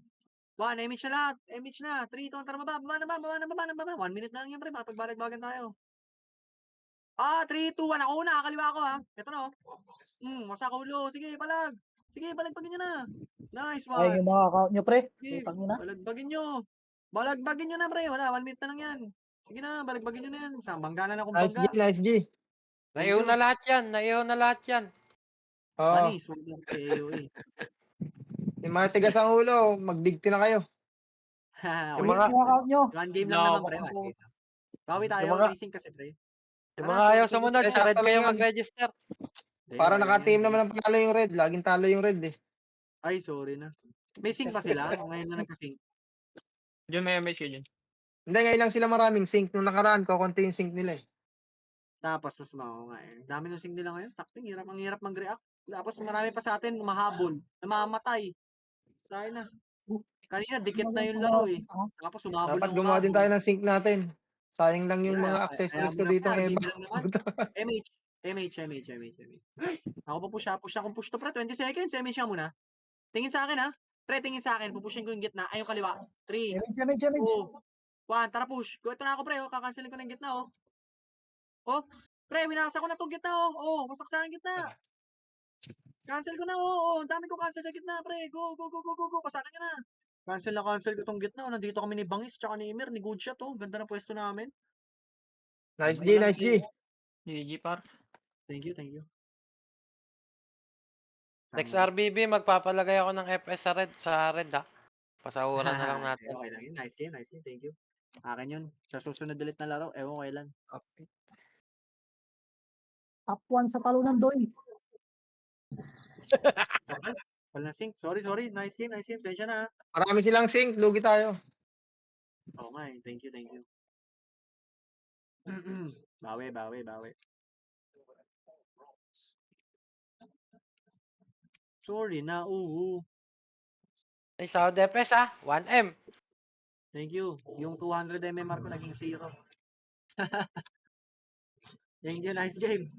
1. Image na lahat. Image na. 3, 2, tara, baba. 1 minute na lang yan, pre. Makapagbalag-bagan tayo. 3, 2, 1. Ako una. Kaliwa ako, ha. Ito na, oh. Wasak ulo. Sige, balag. Sige, balagbagin nyo na. Nice Ay, one. yung mga account nyo, pre. Sige, Putang ina. Balagbagin nyo na, pre. Wala, 1 minute na lang yan. Sige na, balagbagin nyo na yan. Bangga na kung Nice G, bangga. nice G. Naiyaw na lahat yan. Oo. Manis, wag lang kay AOA. Yung mga tigas ang ulo, mag-big na kayo. Okay. Yung mga- Yung account nyo. One game lang naman, pre. One game lang. Bawi tayo, Yung mga- racing kasi, pre. Yung mga ayaw sumunod, Eh, sa red sakto kayo lang yan. mag-register. Para Ayun, naka-team yan. naman ang panalo yung red. Laging talo yung red eh. Ay, sorry na. May sync ba sila? O ngayon na nagka-sync? Diyan may MH kayo dyan. Hindi, ngayon lang sila maraming sync. Nung nakaraan ko, konti yung sync nila eh. Tapos, mas mao nga eh. Dami ng sync nila ngayon. Takting, ang hirap mag-react. Tapos, marami pa sa atin, mahabol. Namamatay. Tayo na. Kanina, dikit na yung laro eh. Tapos, umabol Dapat ng gumawa din umabol. tayo ng sync natin. Sayang lang yung Kaya, mga accessories ko kaya dito. muna, Eh, RBB lang naman. MH. Ako pa push akong push to pre, 20 seconds, MH ka muna. Tingin sa akin ha. Pre, tingin sa akin, pupushin ko yung gitna, ay yung kaliwa. 3, Image. 2, 1, tara push. Ito na ako pre, kakancelin ko na yung gitna oh. Oh, pre, winasa ko na tong gitna oh. Oh, wasak sa akin gitna. Cancel ko na oh. Ang dami ko cancel sa gitna pre. Go. Pasakin nyo na. Cancel ko tong gitna. Oh. Nandito kami ni Bangis tsaka ni Emir, ni Goodshot oh. Ganda ng pwesto namin. nice G, nice G. GG par. Thank you, thank you. Next Tama. RBB, magpapalagay ako ng FS sa red ha. Pasahuran na lang natin. Okay lang yun. Nice game, nice game. Thank you. Akin yun. Sa susunod ulit na laro, ewan ko kailan. Up 1 sa talunan, Doy. Kapal. Kapal na sync. Sorry, sorry. Nice game, nice game. Tensya na. Marami silang sync, lugi tayo. Oo nga eh. Thank you, thank you. Bawi, bawi, bawi. Sorry na, oo. Ay, sa DPS ha. 1M. Thank you. Yung 200 MMR ko naging 0. Thank you, nice game.